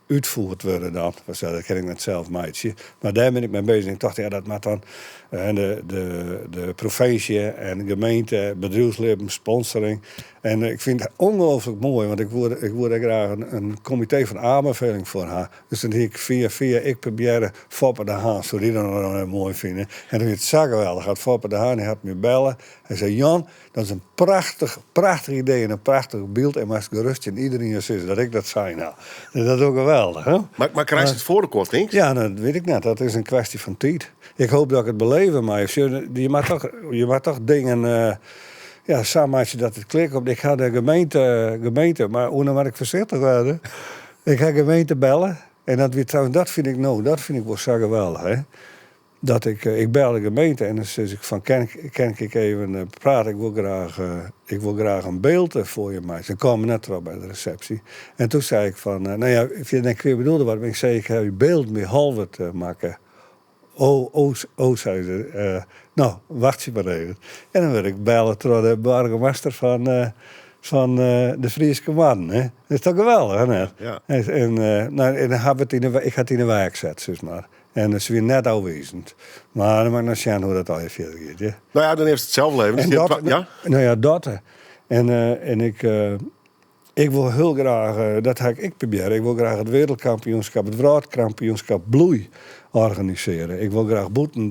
uitgevoerd worden dan. Dat ken ik net zelf meidje. Maar daar ben ik mee bezig. Ik dacht, ja, dat moet dan de provincie en de gemeente, bedrijfsleven, sponsoring. En ik vind het ongelooflijk mooi, want ik wil er graag een comité van aanbeveling voor haar. Dus dan heb ik via ik proberen Foppe de Haan, zo die dan nog mooi vinden. En dan vind ik het zo geweldig. Gaat Foppe de Haan, hij had me bellen. Hij zei, Jan, dat is een prachtig idee en een prachtig beeld. En maar gerust in iedereen zin dat ik dat zei. Nou, dat is ook geweldig, hè? Maar krijg je het voor de kort, denk je? Ja, dat weet ik net. Dat is een kwestie van tijd. Ik hoop dat ik het beleven, maar je mag toch dingen... samen als je dat het klikt op. Ik ga de gemeente, maar hoe dan moet ik voorzichtig worden? Ik ga gemeente bellen. En dat vind ik wel zo geweldig, hè? Dat ik bel de gemeente en dan zeg ik van, kan ik even praten? Ik wil graag een beeld voor je maken. Ze kwamen net erop bij de receptie. En toen zei ik van, if je denkt, ik bedoelde wat, ik zei, ik heb je beeld meer halve te maken. Zei ze. Nou, wacht je maar even. En dan werd ik bellen door de burgemeester van de Friese man. Hè? Dat is toch geweldig, hè? Ja. En dan heb ik had het in de wijk gezet, zeg maar. En dat is weer net aanwezend. Maar dan mag ik nog zien hoe dat al even verder gaat. Ja? Nou ja, dan heeft het zelf leven. Dat. En ik wil heel graag, dat ga ik proberen. Ik wil graag het wereldkampioenschap, het wereldkampioenschap bloei organiseren. Ik wil graag boeten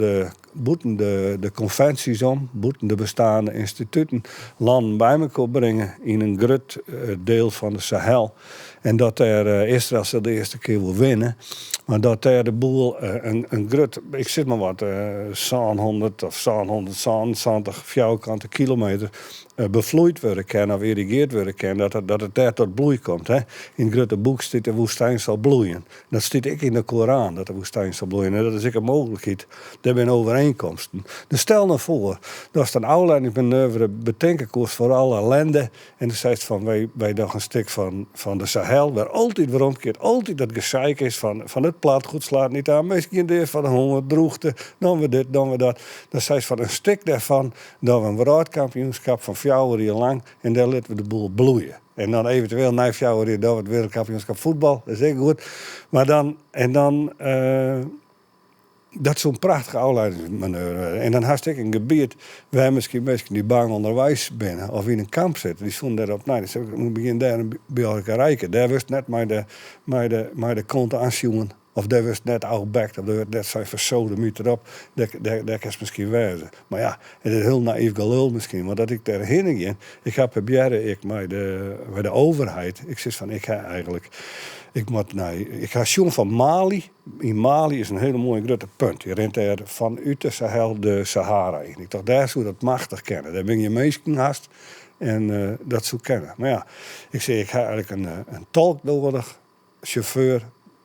de conventies om, boeten de bestaande instituten, landen bij elkaar brengen in een groot deel van de Sahel. En dat Israël zal de eerste keer wil winnen. Maar dat de boel een groot, ik zit maar wat, 100 of 170 vierkante kilometer bevloeid worden kan of irrigeerd worden kan, dat het daar tot bloei komt. Hè? In het grote boek staat de woestijn zal bloeien. Dat staat ik in de Koran, dat de woestijn zal bloeien. En dat is ook een mogelijkheid. Daar ben ik over overeenkomsten. Dus stel nou voor, dat is een aanleiding ben bedenkenkoers voor alle ellende. En dan zei het van, wij nog een stuk van de Sahel, waar altijd weer omkeert, altijd dat gezeik is van het platgoed slaat niet aan, misschien de van de honger, droogte, dan we dit, dan we dat. Dan zei het van een stuk daarvan, dat we een wereldkampioenschap van 4 jaar lang, en daar laten we de boel bloeien. En dan eventueel na 4 jaar dat we het wereldkampioenschap voetbal, dat is heel goed. Maar dan, dat is zo'n prachtige afleidingsmanoeuvre. En dan had ik een gebied waar misschien mensen die bang onderwijs binnen of in een kamp zitten. Die stonden daarop, nee, dus ik moet beginnen daar bij elkaar rijken. Daar wist net maar de kont aansjoen. Of daar was net outbacked, of daar werd net zijn verzoden muut erop. Daar kan het misschien wezen. Maar ja, het is heel naïef gelul misschien. Maar dat ik daarheen ging, ik ga proberen bij de overheid. Ik zeg van, ik ga zien van Mali. In Mali is een hele mooie grote punt. Je rent er vanuit de Sahel de Sahara in. Ik dacht, daar zou dat machtig kennen. Daar ben je meestal haast. En dat zou kennen. Maar ja, ik zeg, ik ga eigenlijk een tolk nodig, chauffeur,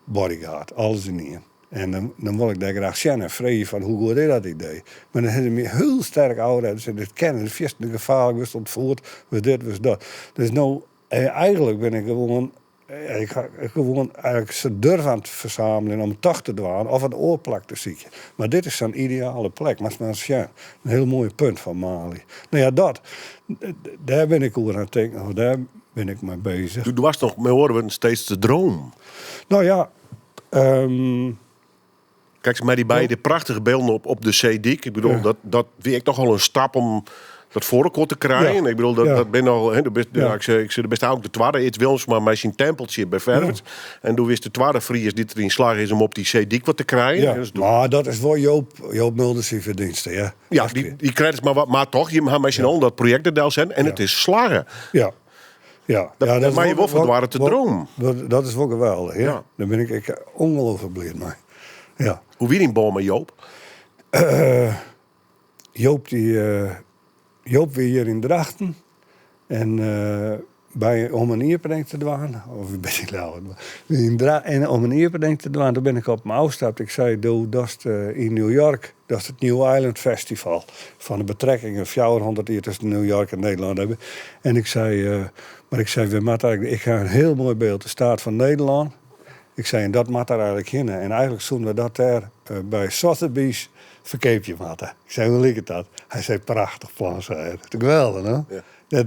bodyguard, alles in één. En dan wil ik daar graag zien en vreden van hoe goed is dat idee. Maar dan hebben we heel sterk ouders die dit kennen. De vierste gevaarlijk was ontvoerd, was dit, was dat. Dus nou, eigenlijk ben ik gewoon... Ik ga gewoon eigenlijk ze durf aan het verzamelen om toch te dwaan of een oorplak te zieken. Maar dit is zo'n ideale plek. Maar het is een heel mooi punt van Mali. Nou ja, daar ben ik over aan het denken. Daar ben ik mee bezig. Toen was nog, mee horen we steeds de droom. Nou ja. Kijk, maar die beide prachtige beelden op de Zeedik. Ik bedoel, dat vind ik toch al een stap om dat voorkort te krijgen. Ja. Ik bedoel, dat ben al... ik zei de beste ook de tweede. Iets Wils, maar met zijn tempeltje bij Verwert. Ja. En toen wist de tweede Fries die erin slagen is om op die Zeedik wat te krijgen. Ja. Dus maar dat is voor Joop Mulders verdiensten, ja. Ja, die krijgt het maar toch. Je gaat met z'n allen dat project er zijn en het is slagen. Ja. Ja. Dat maar je wel van waren te droom. Dat is wel geweldig, ja. Daar ben ik ongelooflijk blij mee. Ja. Hoe wie in boom met Joop? Joop weer hier in Drachten. En om een ierbrengt te doen. Of een beetje lauw. En om een ierbrengt te doen, toen ben ik op mijn afstap. Ik zei, dat is in New York. Dat is het New Island Festival. Van de betrekkingen 400 jaar tussen New York en Nederland hebben. En ik zei, ik ga een heel mooi beeld. De staat van Nederland. Ik zei, en dat moet daar eigenlijk in. En eigenlijk zouden we dat daar bij Sotheby's verkeepje matten. Ik zei, hoe ligt het dat? Hij zei, prachtig plan, zei hij. Dat is geweldig, hè?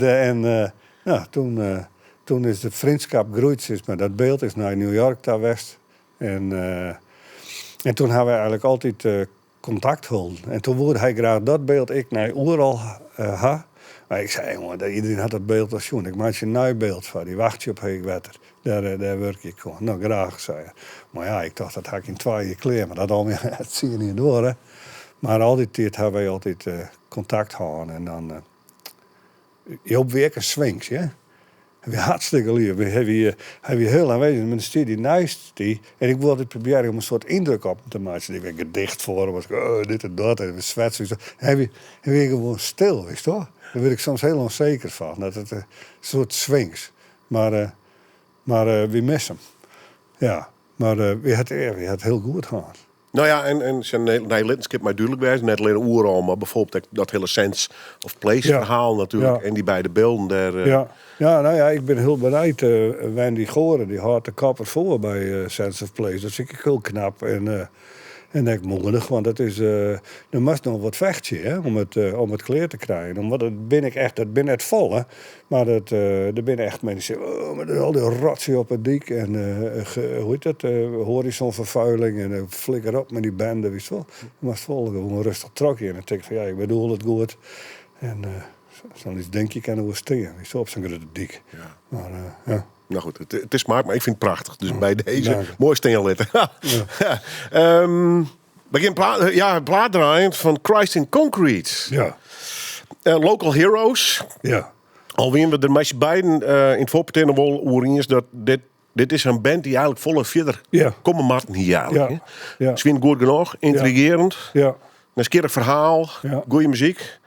Ja. Toen is de vriendschap groeid, maar dat beeld is naar New York daar west. En toen hebben we eigenlijk altijd contact gehouden. En toen wilde hij graag dat beeld ik naar overal ha. Maar ik zei, jongen, iedereen had dat beeld als jongen. Ik maak je een nieuw beeld van. Die wacht je op Heegwetter. Daar werk ik gewoon. Nou, graag, zei hij. Maar ja, ik dacht, dat had ik in 2 jaar kleren. Maar dat allemaal, dat zie je niet door, hè. Maar al die tijd hebben wij altijd contact gehad. En dan... je op weer een swings, ja. We hartstikke lief. We hebben heel aanwezig met de studie naast die. En ik wilde altijd proberen om een soort indruk op te maken. Ik werd gedicht voor was dit en dat. En we zwetsen. En we gewoon stil, weet je toch? Daar werd ik soms heel onzeker van. Dat het een soort swings. Maar we missen hem. Ja, maar we had heel goed gehad. Nou ja, en zijn lidmaatschap maar duidelijk wijs. Net alleen oeral, maar bijvoorbeeld dat hele sense of place verhaal natuurlijk. Ja. En die beide beelden daar. Ja, nou ja, ik ben heel bereid. Wendy Goren, die had de kapper voor bij Sense of Place. Dat vind ik heel knap. En ik moedig, want dat is, er moest nog wat vechtje hè, om het kleer te krijgen. Want dat ben net vol, hè. Maar er zijn echt mensen die zeggen, maar al die rotzie op het dik en hoe heet dat, horizonvervuiling en flikker op met die banden, weet je wel. Je moest volgen, gewoon rustig trokken. En dan denk ik van, ja, ik bedoel het goed. En zo'n iets denk je kan er steken, weet je wel, op zo'n grote dik. Ja. Maar, ja. Nou goed, het is smaak, maar ik vind het prachtig. Dus bij deze, mooi steenletter. Begin plaat draaien van Christ in Concrete. Ja. Local Heroes. Ja. Alweer we er met beiden in het voorbetekenen wel oorings dat dit is een band die eigenlijk volle verder komen matten hier eigenlijk. Ja. Zwint goed genoeg, intrigerend. Ja. Een skerig verhaal, goede muziek.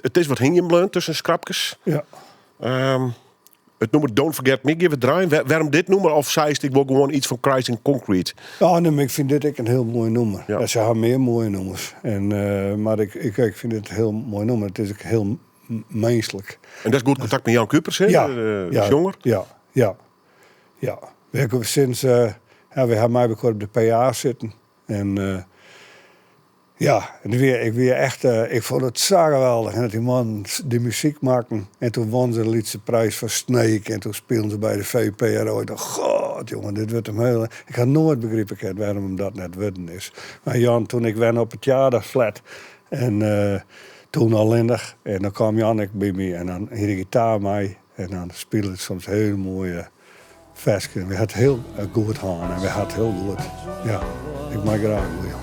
Het is wat hingenbleund tussen scrapjes. Ja. het nummer Don't Forget Me give it draaien. Waarom dit nummer? Of zei ik wil gewoon iets van Crying Concrete? Ja, nee, maar ik vind dit ook een heel mooi nummer. Ja. Ja. Ze hebben meer mooie nummers. Maar ik vind het een heel mooi nummer. Het is ook heel menselijk. En dat is goed contact met Jan Kuipers, hè? De jonger. Ja. We hebben sinds... we hebben mij op de PA zitten. En... ik weer echt, ik vond het zo geweldig. En dat die man die muziek maakten. En toen won ze de liedse prijs voor Snake. En toen speelden ze bij de VPRO. Ik dacht, god jongen, dit wordt hem heel... Ik had nooit begrepen waarom hem dat net worden is. Maar Jan, toen ik wen op het jaardagsflat. En toen al lindig. En dan kwam Jan bij me. En dan hier de gitaar mee. En dan speelde het soms heel mooie versjes. We hadden heel goed gaan. En we hadden heel goed. Ja, ik maak graag goed, Jan.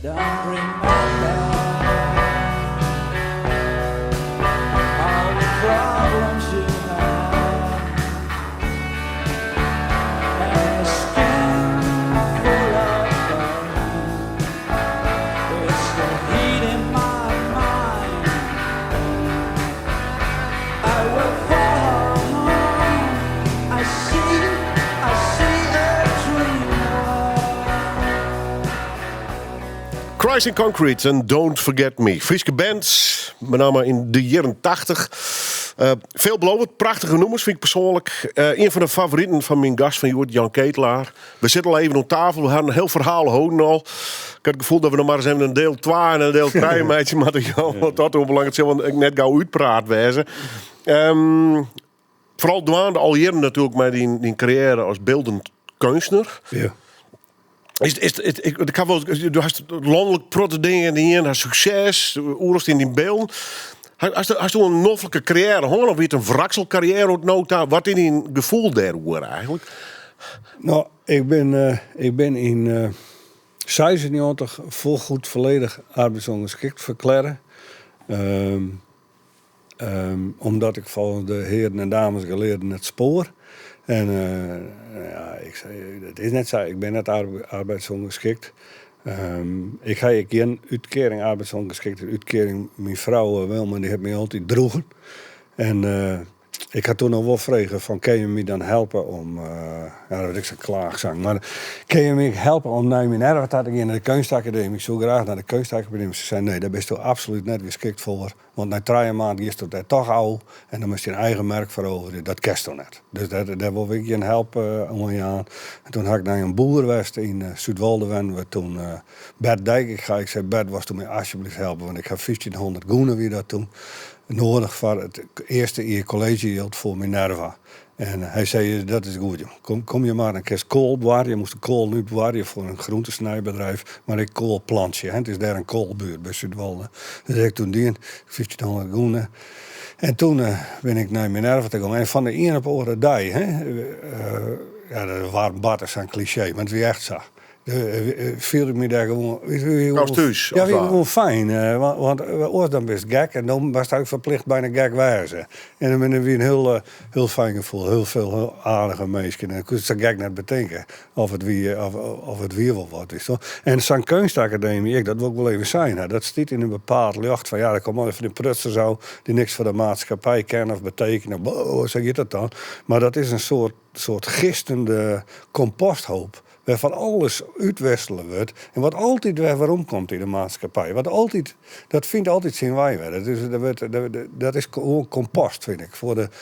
Don't bring back all the problems you had. And a skin full of pain. It's the heat in my mind. I will fall home. I see a dream. Crying Concrete en Don't Forget Me. Frieske bands, met name in de jaren 80. Veelbelovend, prachtige nummers vind ik persoonlijk. Een van de favorieten van mijn gast van Jan Ketelaar. We zitten al even op tafel, we hadden een heel verhaal houden al. Ik had het gevoel dat we nog maar eens even een deel 2 en een deel 3 meidje materiaal. Want dat hoe belangrijk is, want ik net gauw uitpraat wezen. Vooral dwaande al jaren natuurlijk met die carrière als beeldend kunstenaar. Ja. Ik kan wel, je hebt landelijk protte dingen in je succes, oerst in die beelden. Als je een noffelijke carrière, gewoon of weer een wrakselcarrière of nota, wat in een gevoel daarover eigenlijk? Nou, ik ben in 96 volgoed volledig arbeidsongeschikt verklaren. Omdat ik volgens de heren en dames geleerden het spoor. En ik zei, dat is net zo, ik ben net arbeidsongeschikt. Ik ga geen uitkering arbeidsongeschikt. Uitkering, mijn vrouw Wilma, die heeft me altijd droegen. En ik had toen nog wel vragen van, kan je me dan helpen om... dat is een klaagzang. Maar kan je me helpen om naar mijn erf? Had ik in de kunstacademie. Ik zou graag naar de kunstacademie. Ze zei, nee, daar ben je absoluut net geschikt voor. Want na 3 maanden is het toch al. En dan moest je een eigen merk veroveren. Dat kerst toch net. Dus daar wil ik je helpen om je aan. En toen had ik naar een boerwest in Zuidwolde. We toen Bert Dijk. Ik zei, Bert, was toen mij alsjeblieft helpen. Want ik heb 1500 goenen weer dat toen. Nodig voor het eerste jaar college hield voor Minerva. En hij zei, dat is goed, joh. Kom je maar een keer kool bewaren. Je moest de kool nu bewaren voor een groentesnijbedrijf. Maar ik kool plantje. Het is daar een koolbuurt bij Zuidwolde. Dus ik toen die 1500 goenen. En toen ben ik naar Minerva te komen. En van de ene op de andere dag. Dat waren batters aan cliché, maar het was echt zo. Viel me daar gewoon... thuis, Ja, gewoon fijn. Want ooit dan best gek en dan was het ook verplicht bijna gek wijzen. En dan ben ik weer een heel fijn gevoel. Heel aardige mensen. En dan kun je zo gek net bedenken of het weer wel wat is. Toch? En zo'n kunstacademie, dat wil ik wel even zijn. Dat stiet in een bepaald lucht van... Ja, dat komt maar even de prutsen zo... die niks voor de maatschappij kennen of betekenen. Hoe zeg je dat dan? Maar dat is een soort gistende composthoop... waarvan alles uitwisselen wordt. En wat altijd weer waarom komt in de maatschappij. Dat vindt altijd zijn waarde. Dat is gewoon compost, vind ik,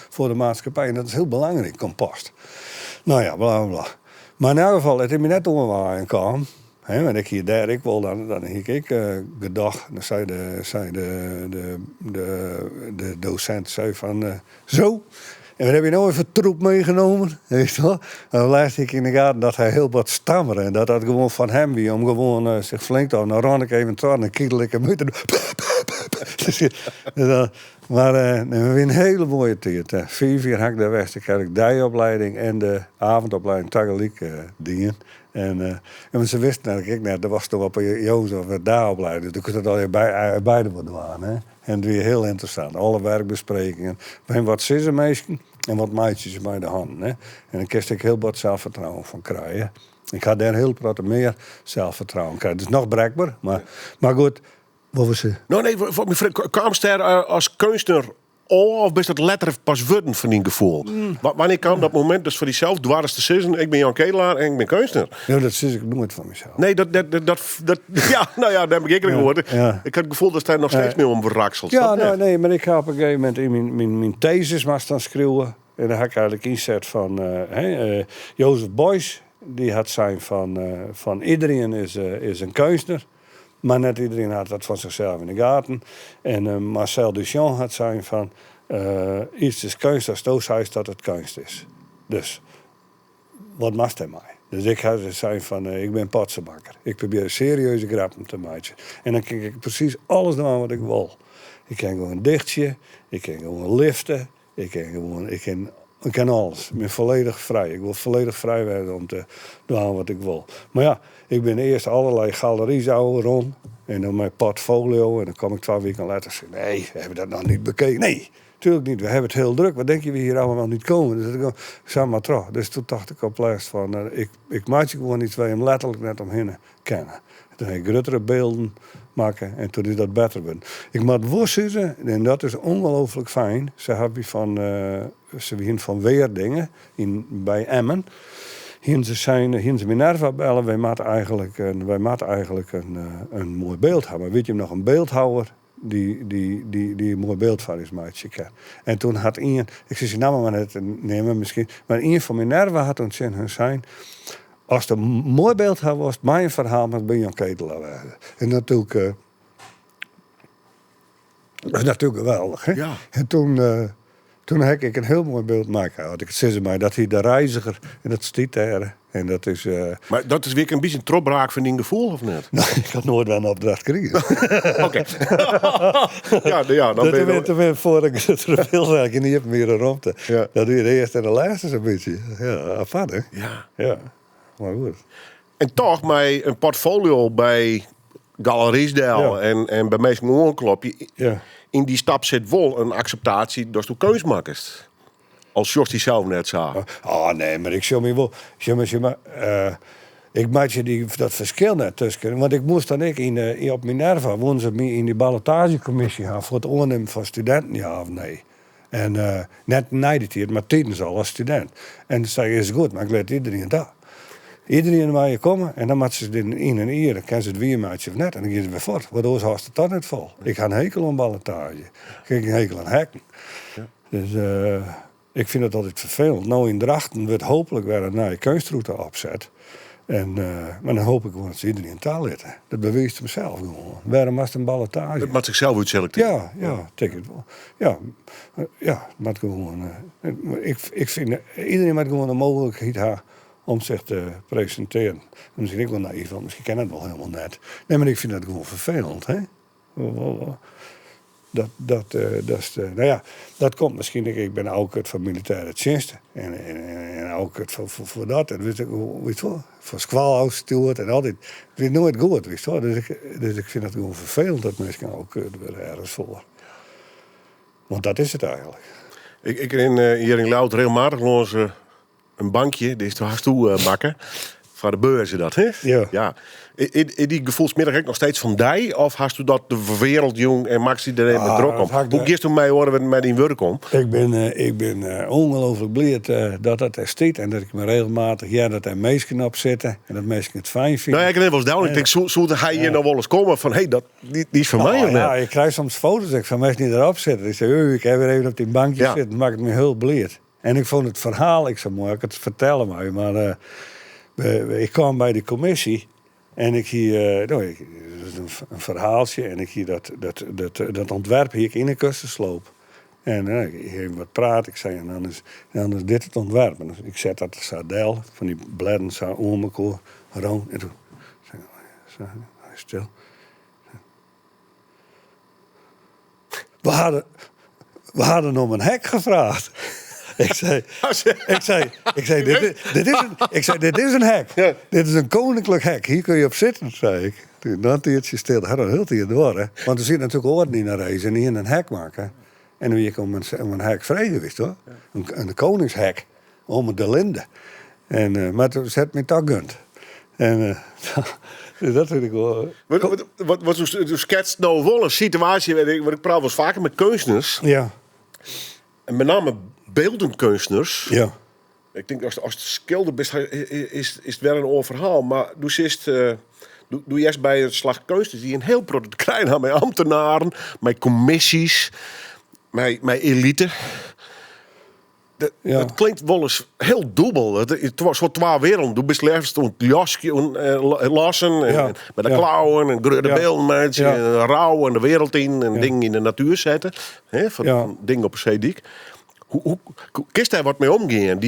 voor de maatschappij. En dat is heel belangrijk, compost. Nou ja, bla bla. Maar in elk geval, het is me net omwaaien kwam. Want ik hier daar, ik wil dan heb ik gedacht. Dan zei de docent van zo. En we hebben nou even troep meegenomen, weet je wel. En dan luisterde ik in de gaten dat hij heel wat stammerde. En dat gewoon van hem wie om gewoon zich flink te houden. Dan ran ik even terug en dan kiedel ik hem uit. Maar we hebben een hele mooie tijd. 4 had ik de weg. Ik had de dijopleiding en de avondopleiding tegelijk dingen. En ze wisten dat ik net, er was toch op een jongens of een daaropleiding. Dus ik kon dat al beide worden waren. Hè. En het weer heel interessant. Alle werkbesprekingen. En wat zitten meesten? En wat meisjes je bij de hand. Hè? En dan kun ik heel wat zelfvertrouwen van krijgen. Ik ga daar heel wat meer zelfvertrouwen krijgen. Het is nog brekbaar, maar goed. Wat was ze? Nou nee, kwam je als kunstenaar of best dat letterlijk pas worden van die gevoel? Wanneer kwam dat moment dus voor jezelf dwars te zeggen, ik ben Jan Kedelaar en ik ben kunstenaar? Ja, dat zeg ik nooit van mezelf. Nee, dat ja, nou ja, daar heb ik gehoord. Ja. Ik had het gevoel dat hij nog steeds meer om verrakselt. Ja, nou, nee, maar ik ga op een gegeven moment in mijn thesis maar staan schreeuwen. En daar heb ik eigenlijk inzet van Jozef Beuys. Die had zijn van iedereen is een kunstenaar. Maar net iedereen had dat van zichzelf in de gaten. En Marcel Duchamp had zijn van iets is kunst als Toos huis dat het kunst is. Dus wat mast hij mij? Dus ik had zijn van ik ben potsenbakker. Ik probeer serieuze grappen te maken. En dan kan ik precies alles doen wat ik wil. Ik kan gewoon een dichtje, ik kan gewoon liften, ik kan alles. Ik ben volledig vrij. Ik wil volledig vrij werden om te doen wat ik wil. Maar ja, ik ben eerst allerlei galeries rond. En dan mijn portfolio. En dan kom ik 2 weken later en zeg nee, we hebben dat nog niet bekeken. Nee, natuurlijk niet. We hebben het heel druk. Wat denk je we hier allemaal niet komen? Dus ik zeg maar terug. Dus toen dacht ik op lijst van ik maak gewoon iets waar je hem letterlijk net omheen kennen. Toen heb ik gruttere beelden maken en toen is dat beter ben. Ik moet wel zeggen, en dat is ongelooflijk fijn. Ze hebben van Weerdingen bij Emmen. Hier ze Minerva bellen. Wij moeten eigenlijk een mooi beeld hebben. Weet je nog een beeldhouwer die een mooi beeld van is maatje kan. En toen had iemand, ik zei ze nou maar net nemen misschien, maar iemand van Minerva had ons in hun zijn. Als het een mooi beeld had, was het mijn verhaal met Jan Kedelaar. En natuurlijk, dat is natuurlijk geweldig. Hè? Ja. En toen heb ik een heel mooi beeld maken. Ik zei mij dat hij de reiziger en dat stiet daar. En dat is. Maar dat is weer een beetje een tropbraak van die gevoel, of net? Nou, ik had nooit wel een opdracht gekregen. Oké. ja, dan ben je... Toen voor ik het reveal zei, en die heb meer een romte. Ja. Dat doe je de eerste en de laatste zo'n beetje. Ja, apart hè? Ja. Maar goed. En toch, met een portfolio bij Galeriesdel en bij Meestal Oorklop, Ja. in die stap zit wel een acceptatie dat je keus maakt. Als Jos die zelf net zei. Oh nee, maar ik zie me wel. Ik maak je dat verschil net tussen. Want ik moest dan op Minerva wonen ze in die ballotagecommissie gaan voor het aannemen van studenten, ja of nee. En net nijdig maar tijdens al als student. En dan zei je, is goed, maar ik let iedereen daar. Iedereen waar je komen en dan moet ze in en hier, dan kan ze het weer maatje of net. En dan gaan ze weer voort. Waardoor ze het dan net vol. Ik ga een hekel aan ballotage. Ik ga een hekel aan hekken. Ja. Dus ik vind het altijd vervelend. Nou in Drachten wordt hopelijk weer een nieuwe kunstroute opzet. En, maar dan hoop ik gewoon dat ze iedereen in taal letten. Dat beweegt mezelf gewoon. Waarom was het een ballotage? Het moet zichzelf uitselecteren. Ja, denk het wel. Ja, maar gewoon. Ik vind iedereen moet gewoon de mogelijkheid hebben om zich te presenteren. Misschien ik wel naïef, want misschien ken het wel helemaal net. Nee, maar ik vind dat gewoon vervelend, hè? Dat komt misschien. Ik ben ook het van militaire diensten. En ook het voor dat. En weet je wel, voor squalhouse en altijd. Het is nooit goed, weet je wel. Dus ik vind het gewoon vervelend dat mensen ook er ergens voor. Want dat is het eigenlijk. Ik hier in Loud regelmatig langs een bankje, die is toch toe bakken. Van de beurzen dat, hè? Ja. Die gevoelsmiddag ook nog steeds van die? Of hast u dat de wereldjong en Max die er even met druk om? Hoe gist u mij horen met die werk om? Ik ben ongelooflijk blij dat er staat. En dat ik me regelmatig, dat er meisjes op zitten. En dat meisjes het fijn vinden. Nou, ik heb net wel eens duidelijk. Ik denk, zou hij hier nog wel eens komen van, die is van mij? Ja, ik krijg soms foto's van mensen die erop zitten. Ik zeg, ik heb weer even op die bankje zitten. Dat maakt me heel blij. En ik vond het verhaal zo mooi. Ik het vertellen maar ik kwam bij de commissie en ik hier een verhaaltje en ik hier dat ontwerp hier in de kustensloop. En ik heb wat praat, ik zei en dan is dit het ontwerp. En ik zet dat sadel van die bladeren zo om elkaar rond en toen zei hij stil. We hadden om een hek gevraagd. Ik zei, dit is een hek. Ja. Dit is een koninklijk hek. Hier kun je op zitten, zei ik. Dan tiertje stil. Dat had heel tier door, hè. Want er zit natuurlijk oren in een race en die in een hek maken. En dan weer om een hek vrij geweest hoor. Een koningshek. Om de linde. En, maar het zet me toch gunt. En dat vind ik wel... Wat schetst nou wel een situatie, wat ik praat wel eens vaker met kunstenaars. Ja. En met name beeldenkunstenaars. Ja. Ik denk als het schilder bent, is het wel een overhaal. Maar doe eerst bij het slag kunst die een heel product krijgen aan met ambtenaren, met commissies, met elite. Het klinkt wel eens heel dubbel. Het was zo twee werelden. Du bist liefst een jasje lassen met de klauwen en grote beelden maken en rouw en de wereld in en dingen in de natuur zetten. Van dingen op een zeedik. Hoe kist hij wat mee omgaan?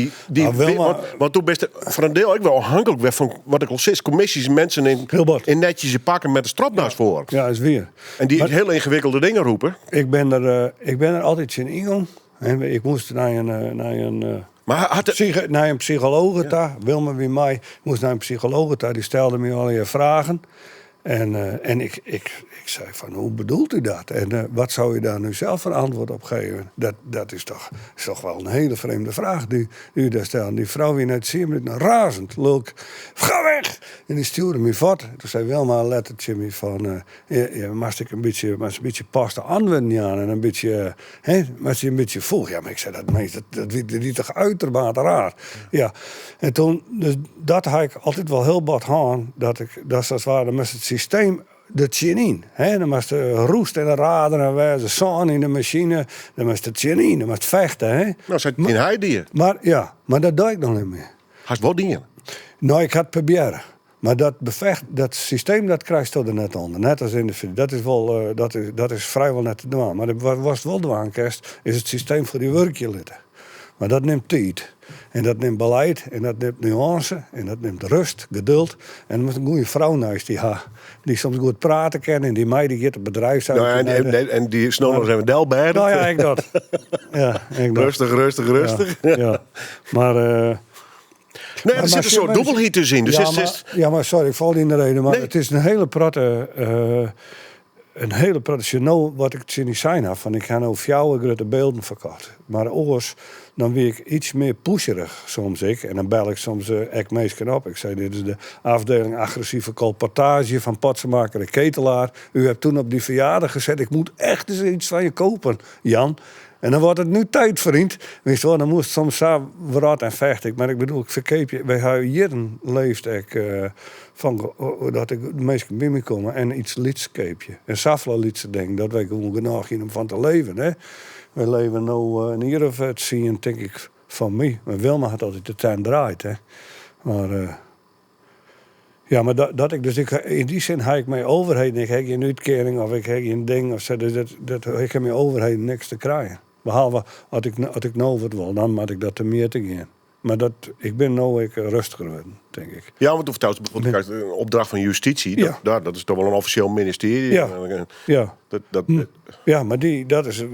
Want toen best voor een deel ook wel afhankelijk werd van wat ik al zei, commissies, mensen in netjes pakken met de stropdas voor. Ja, is weer. En die heel ingewikkelde dingen roepen. Ik ben er altijd in ingang. Ik moest naar een psycholoog daar. Wilma wie mij. Ik moest naar een psycholoog daar. Die stelde me allerlei vragen. En ik zei van, hoe bedoelt u dat? En wat zou je daar nu zelf een antwoord op geven? Dat is toch wel een hele vreemde vraag die u daar stelt. Die vrouw die net zie met een razend leuk. Ga weg! En die stuurde me voort. Toen zei Wilma een lettertje me van... Moest ik een beetje paste antwoorden aan. En een beetje... Moest je een beetje vroeg. Ja, maar ik zei dat die toch uitermate raar. Ja. En toen... Dus dat had ik altijd wel heel bad aan. Dat als ware met het systeem... Dat cyanine. Dan moest de roest en de raden en wijze zon in de machine. Dan moest het cyanine, dan moest vechten. Hè? Nou, zit in heidien. Maar dat doe ik nog niet meer. Had wat dingen? Nou, ik had het proberen. Maar dat systeem dat krijg je er net onder. Net als in de film. Dat is vrijwel net te doen. Maar wat het wel doen kerst, is het systeem voor die werkjelitten. Maar dat neemt tijd. En dat neemt beleid, en dat neemt nuance, en dat neemt rust, geduld. En er moet een goede vrouw naast die soms goed praten kan en die mij die het bedrijf en die snel nog even del bij. Nou ja, ik dat. Rustig. Ja. Maar... Nee, er zit een soort dubbelheid te zien. Dus maar sorry, ik val niet in de reden. Maar het is een hele pratte... je nou wat ik het niet zijn had, van ik ga nou fjouwe grote beelden verkocht. Maar oors, dan weer ik iets meer pusherig soms ik. En dan bel ik soms echt meestal op. Ik zei, dit is de afdeling agressieve colportage van Potsenmaker de Ketelaar. U hebt toen op die verjaardag gezegd, ik moet echt eens iets van je kopen, Jan. En dan wordt het nu tijd, vriend. Weet je wel, dan moest soms wat en vecht ik. Maar ik bedoel, ik verkeep je. Wij hebben hier leeft ik van dat ik de meeste binnenkomen en iets lieds keepje. En Safla liet ze denken dat wij gewoon genoeg in om van te leven. Hè? Wij leven nu een hier of het zien, denk ik, van mij. Maar Wilma had altijd de tuin draait. Hè? Maar ja, maar dat ik dus in die zin heb ik mijn overheid. Ik heb geen uitkering of ik heb geen ding of zo. Ik heb mijn overheid niks te krijgen. Behalve als ik nou wat wil, dan moet ik dat te meer te gaan. Maar ik ben nou rustiger geworden, denk ik. Ja, want toen vertelde je bijvoorbeeld een opdracht van justitie. Ja. Dat is toch wel een officieel ministerie. Ja. Ja, maar dat is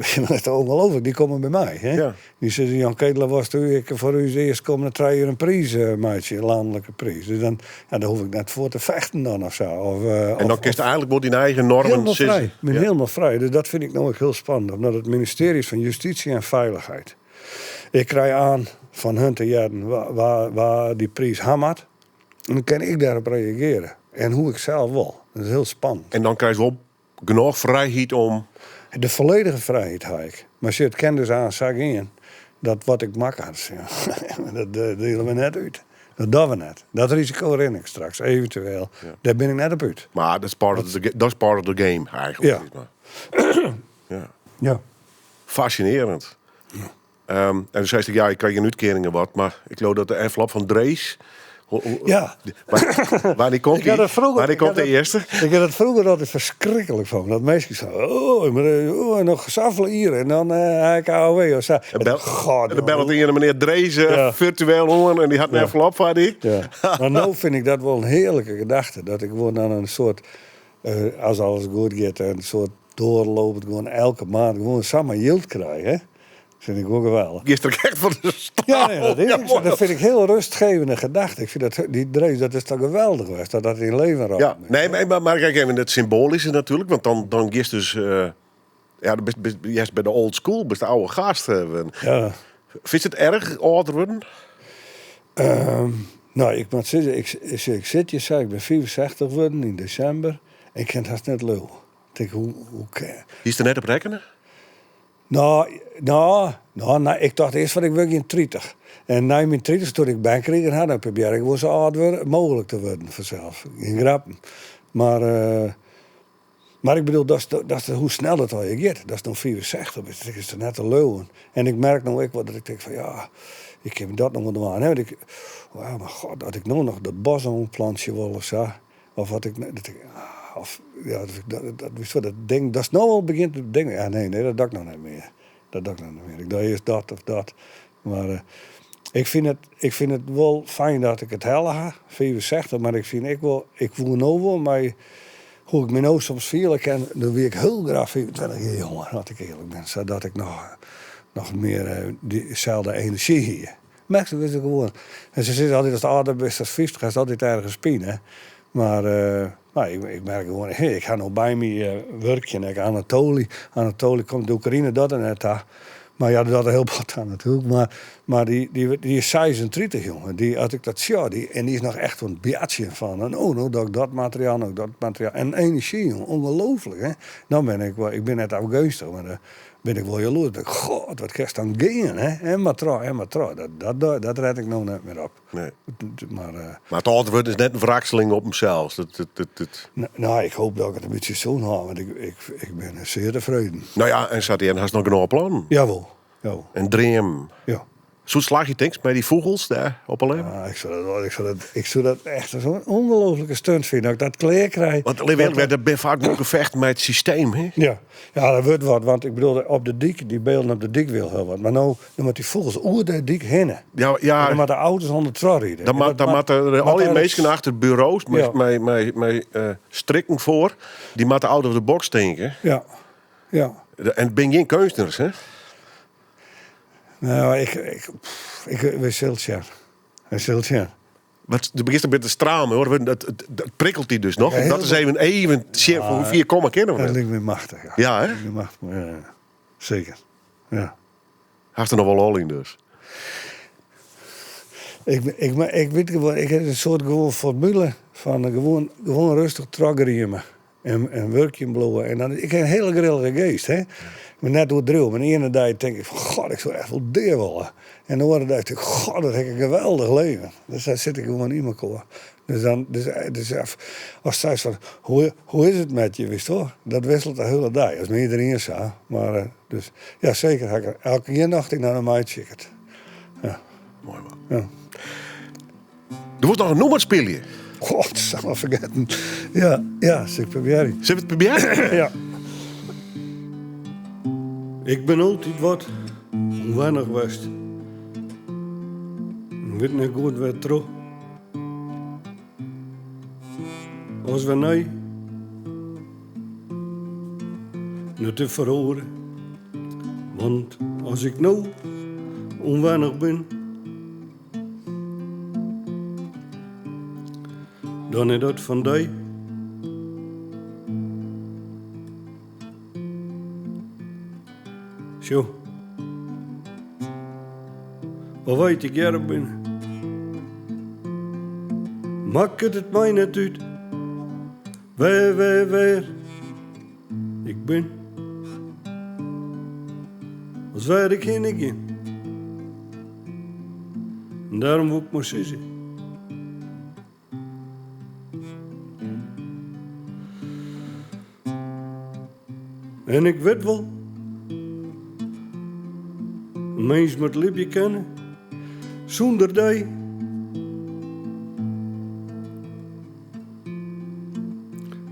ongelooflijk. Die komen bij mij. Hè? Ja. Die zeggen, Jan Ketelaar was toen ik voor u eerst kom, dan krijg je een prijs, maatje, een landelijke prijs. Dus daar hoef ik net voor te vechten dan of zo. En dan kiest eigenlijk wordt in eigen normen. Helemaal vrij. Ik ben helemaal vrij. Dus dat vind ik nou ook heel spannend. Omdat het ministerie is van Justitie en Veiligheid. Ik krijg aan van hun te jaren waar die prijs hammert. En dan kan ik daarop reageren. En hoe ik zelf wil. Dat is heel spannend. En dan krijg je wel genoeg vrijheid om... De volledige vrijheid heb ik. Maar als je het kent dus aan, zeg in. Dat wat ik maak had. Dat delen we net uit. Dat doen we net. Dat risico ren ik straks, eventueel. Ja. Daar ben ik net op uit. Maar dat is part of the game eigenlijk. Ja. Fascinerend. Ja. En dan zei ik, ik krijg geen uitkeringen wat. Maar ik geloof dat de envelop van Drees... Ja. Waar die komt de eerste? Ik had het vroeger altijd verschrikkelijk van. Dat mensen zeiden, nog saffelen hier. En dan ik AOW of zo. En dan belt hier meneer Drees virtueel om. En die had een envelop van die. Ja. Maar nu vind ik dat wel een heerlijke gedachte. Dat ik gewoon dan een soort, als alles goed gaat, een soort doorlopend, gewoon elke maand gewoon samen yield krijgen. Hè? Dat vind ik ook geweldig. Gisteren echt van de stad. Ja, dat vind ik heel rustgevende gedachte. Ik vind die Drees, dat is toch geweldig geweest, dat in leven raakt. Ja, nee, maar kijk even het symbolische natuurlijk. Want dan gist dus Ja, je is bij de old school, bij de oude gast. Ja. Vind je het erg ouder worden? Nou, ik moet zeggen, ik zit hier, zei ik ben 65 geworden in december. En ik kan het net leuk. Ik denk, hoe kan... Je is er net op rekenen? Nou, ik dacht eerst van ik werk in 30. En na mijn 30 toen ik bijkregen had, dan probeer ik wel zo oud mogelijk te worden vanzelf. In grappen. Maar ik bedoel, dat is hoe snel dat al je gaat. Dat is dan 64, dus dat is er net te leuwen. En ik merk nou ook wel dat ik denk van ja, ik heb dat nog wel doen. Hè? Maar god, dat ik nou nog dat bos aan een plantje wil of zo. Of wat ik... dat ding, dat is nou al begint te denken. Ja, nee, dat doe ik nog niet meer. Ik doe eerst dat of dat. Maar ik vind het wel fijn dat ik het helle ga, 64. Maar ik voel nou wel, maar hoe ik me nou soms voel, dan wil ik heel graag 25 jaar jonger, dat ik eerlijk ben. Zodat ik nog meer diezelfde energie hier. Mensen wisten gewoon. En ze zeggen altijd, als de ouder is als 50, is altijd ergens pijn, hè. Maar ik merk gewoon, ik ga nog bij me werken. Anatolie komt de Oekraïne, dat en net daar. Maar ja, dat is heel wat aan natuurlijk. Maar die is 36, jongen. Die, als ik dat zie, en die is nog echt een biatje van. En nou, dat materiaal. En energie, jongen. Ongelooflijk, hè. Nou ben ik ben net afgunstig, maar dan ben ik wel jaloers. God, wat krijg je dan gaan, hè. En maar trouw. Dat red ik nou net meer op. Nee. Maar het ouder worden is net een wrakseling op hemzelf. Nou, ik hoop dat ik het een beetje zo haal, want ik ben zeer tevreden. Nou ja, en zat hij en had nog een plan. Jawel. En dream. Ja. Zo slag je tanks bij die vogels daar op alleen. Ja, ik zou dat echt zo'n ongelofelijke stunt vinden. Dat ik dat kleer krijg. Want er ben vaak nog een gevecht met het systeem, hè? Ja, dat wordt wat. Want ik bedoel, op de dik, die beelden op de dik wil heel wat. Maar nou, dan moet die vogels oer de dik heen. Ja. En dan moet de auto's onder de tror rijden. Dan moeten al die mensen achter bureaus met strikken voor. Die moeten out of the box denken. Ja. En het ben geen kunstenaars, hè? Nou, we zult ja. Wat, de begint een beetje te stramen, hoor. Dat prikkelt hij dus nog. Ja, dat is even shit voor hoe 4 kennen we. Dat lijkt me machtig, ja. Ja, hè? Dat lijkt me machtig, ja. Zeker, ja. Heeft er nog wel al in dus. Ik weet gewoon, ik heb een soort gewoon formule van gewoon rustig traggeriemen en werkje blowen. En dan, ik heb een hele grillige geest, hè. Maar net door drill. Maar de ene dag denk ik van, god, ik zou echt wel deur willen. En de andere dag denk ik, god, dat heb ik een geweldig leven. Dus daar zit ik gewoon in mijn koor. Dus als zij van, hoe is het met je, wist hoor? Dat wisselt de hele dag. Dat is meer iedereen zo. Maar dus, ja, zeker. Elke nacht ik naar een meidje. Ja. Mooi man. Ja. Er wordt nog een nummer spelen. God, zal maar vergeten. Ja, zeg Pabieri. Zullen we het proberen? Ja. Ik ben altijd wat onwennig geweest. Ik weet niet goed weer terug. Als we nee, niet te verhoren. Want als ik nou onwennig ben, dan is dat van die. Zo. Wat weet ik er ben. Maakt het mij niet uit. Waar ik ben. Als waar ik heen in. En daarom wil ik maar zeggen. En ik weet wel. Een mens moet liefje kennen, zonder die.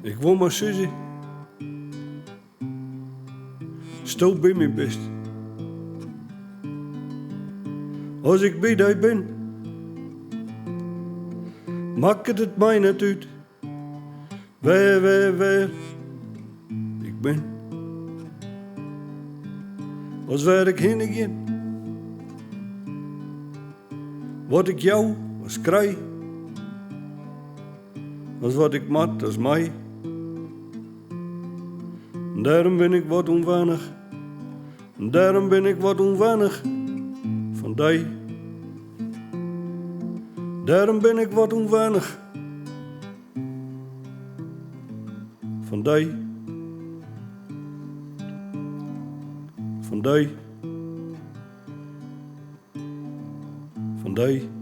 Ik wil maar zeggen, stoot bij mijn best. Als ik bij die ben, maakt het mij niet uit. Waar ik ben. Als waar ik heen ga. Wat ik jou als krijg, als wat ik mat als mij. Daarom ben ik wat onwennig. Daarom ben ik wat onwennig van die. Daarom ben ik wat onwennig van die. Van die. Van die.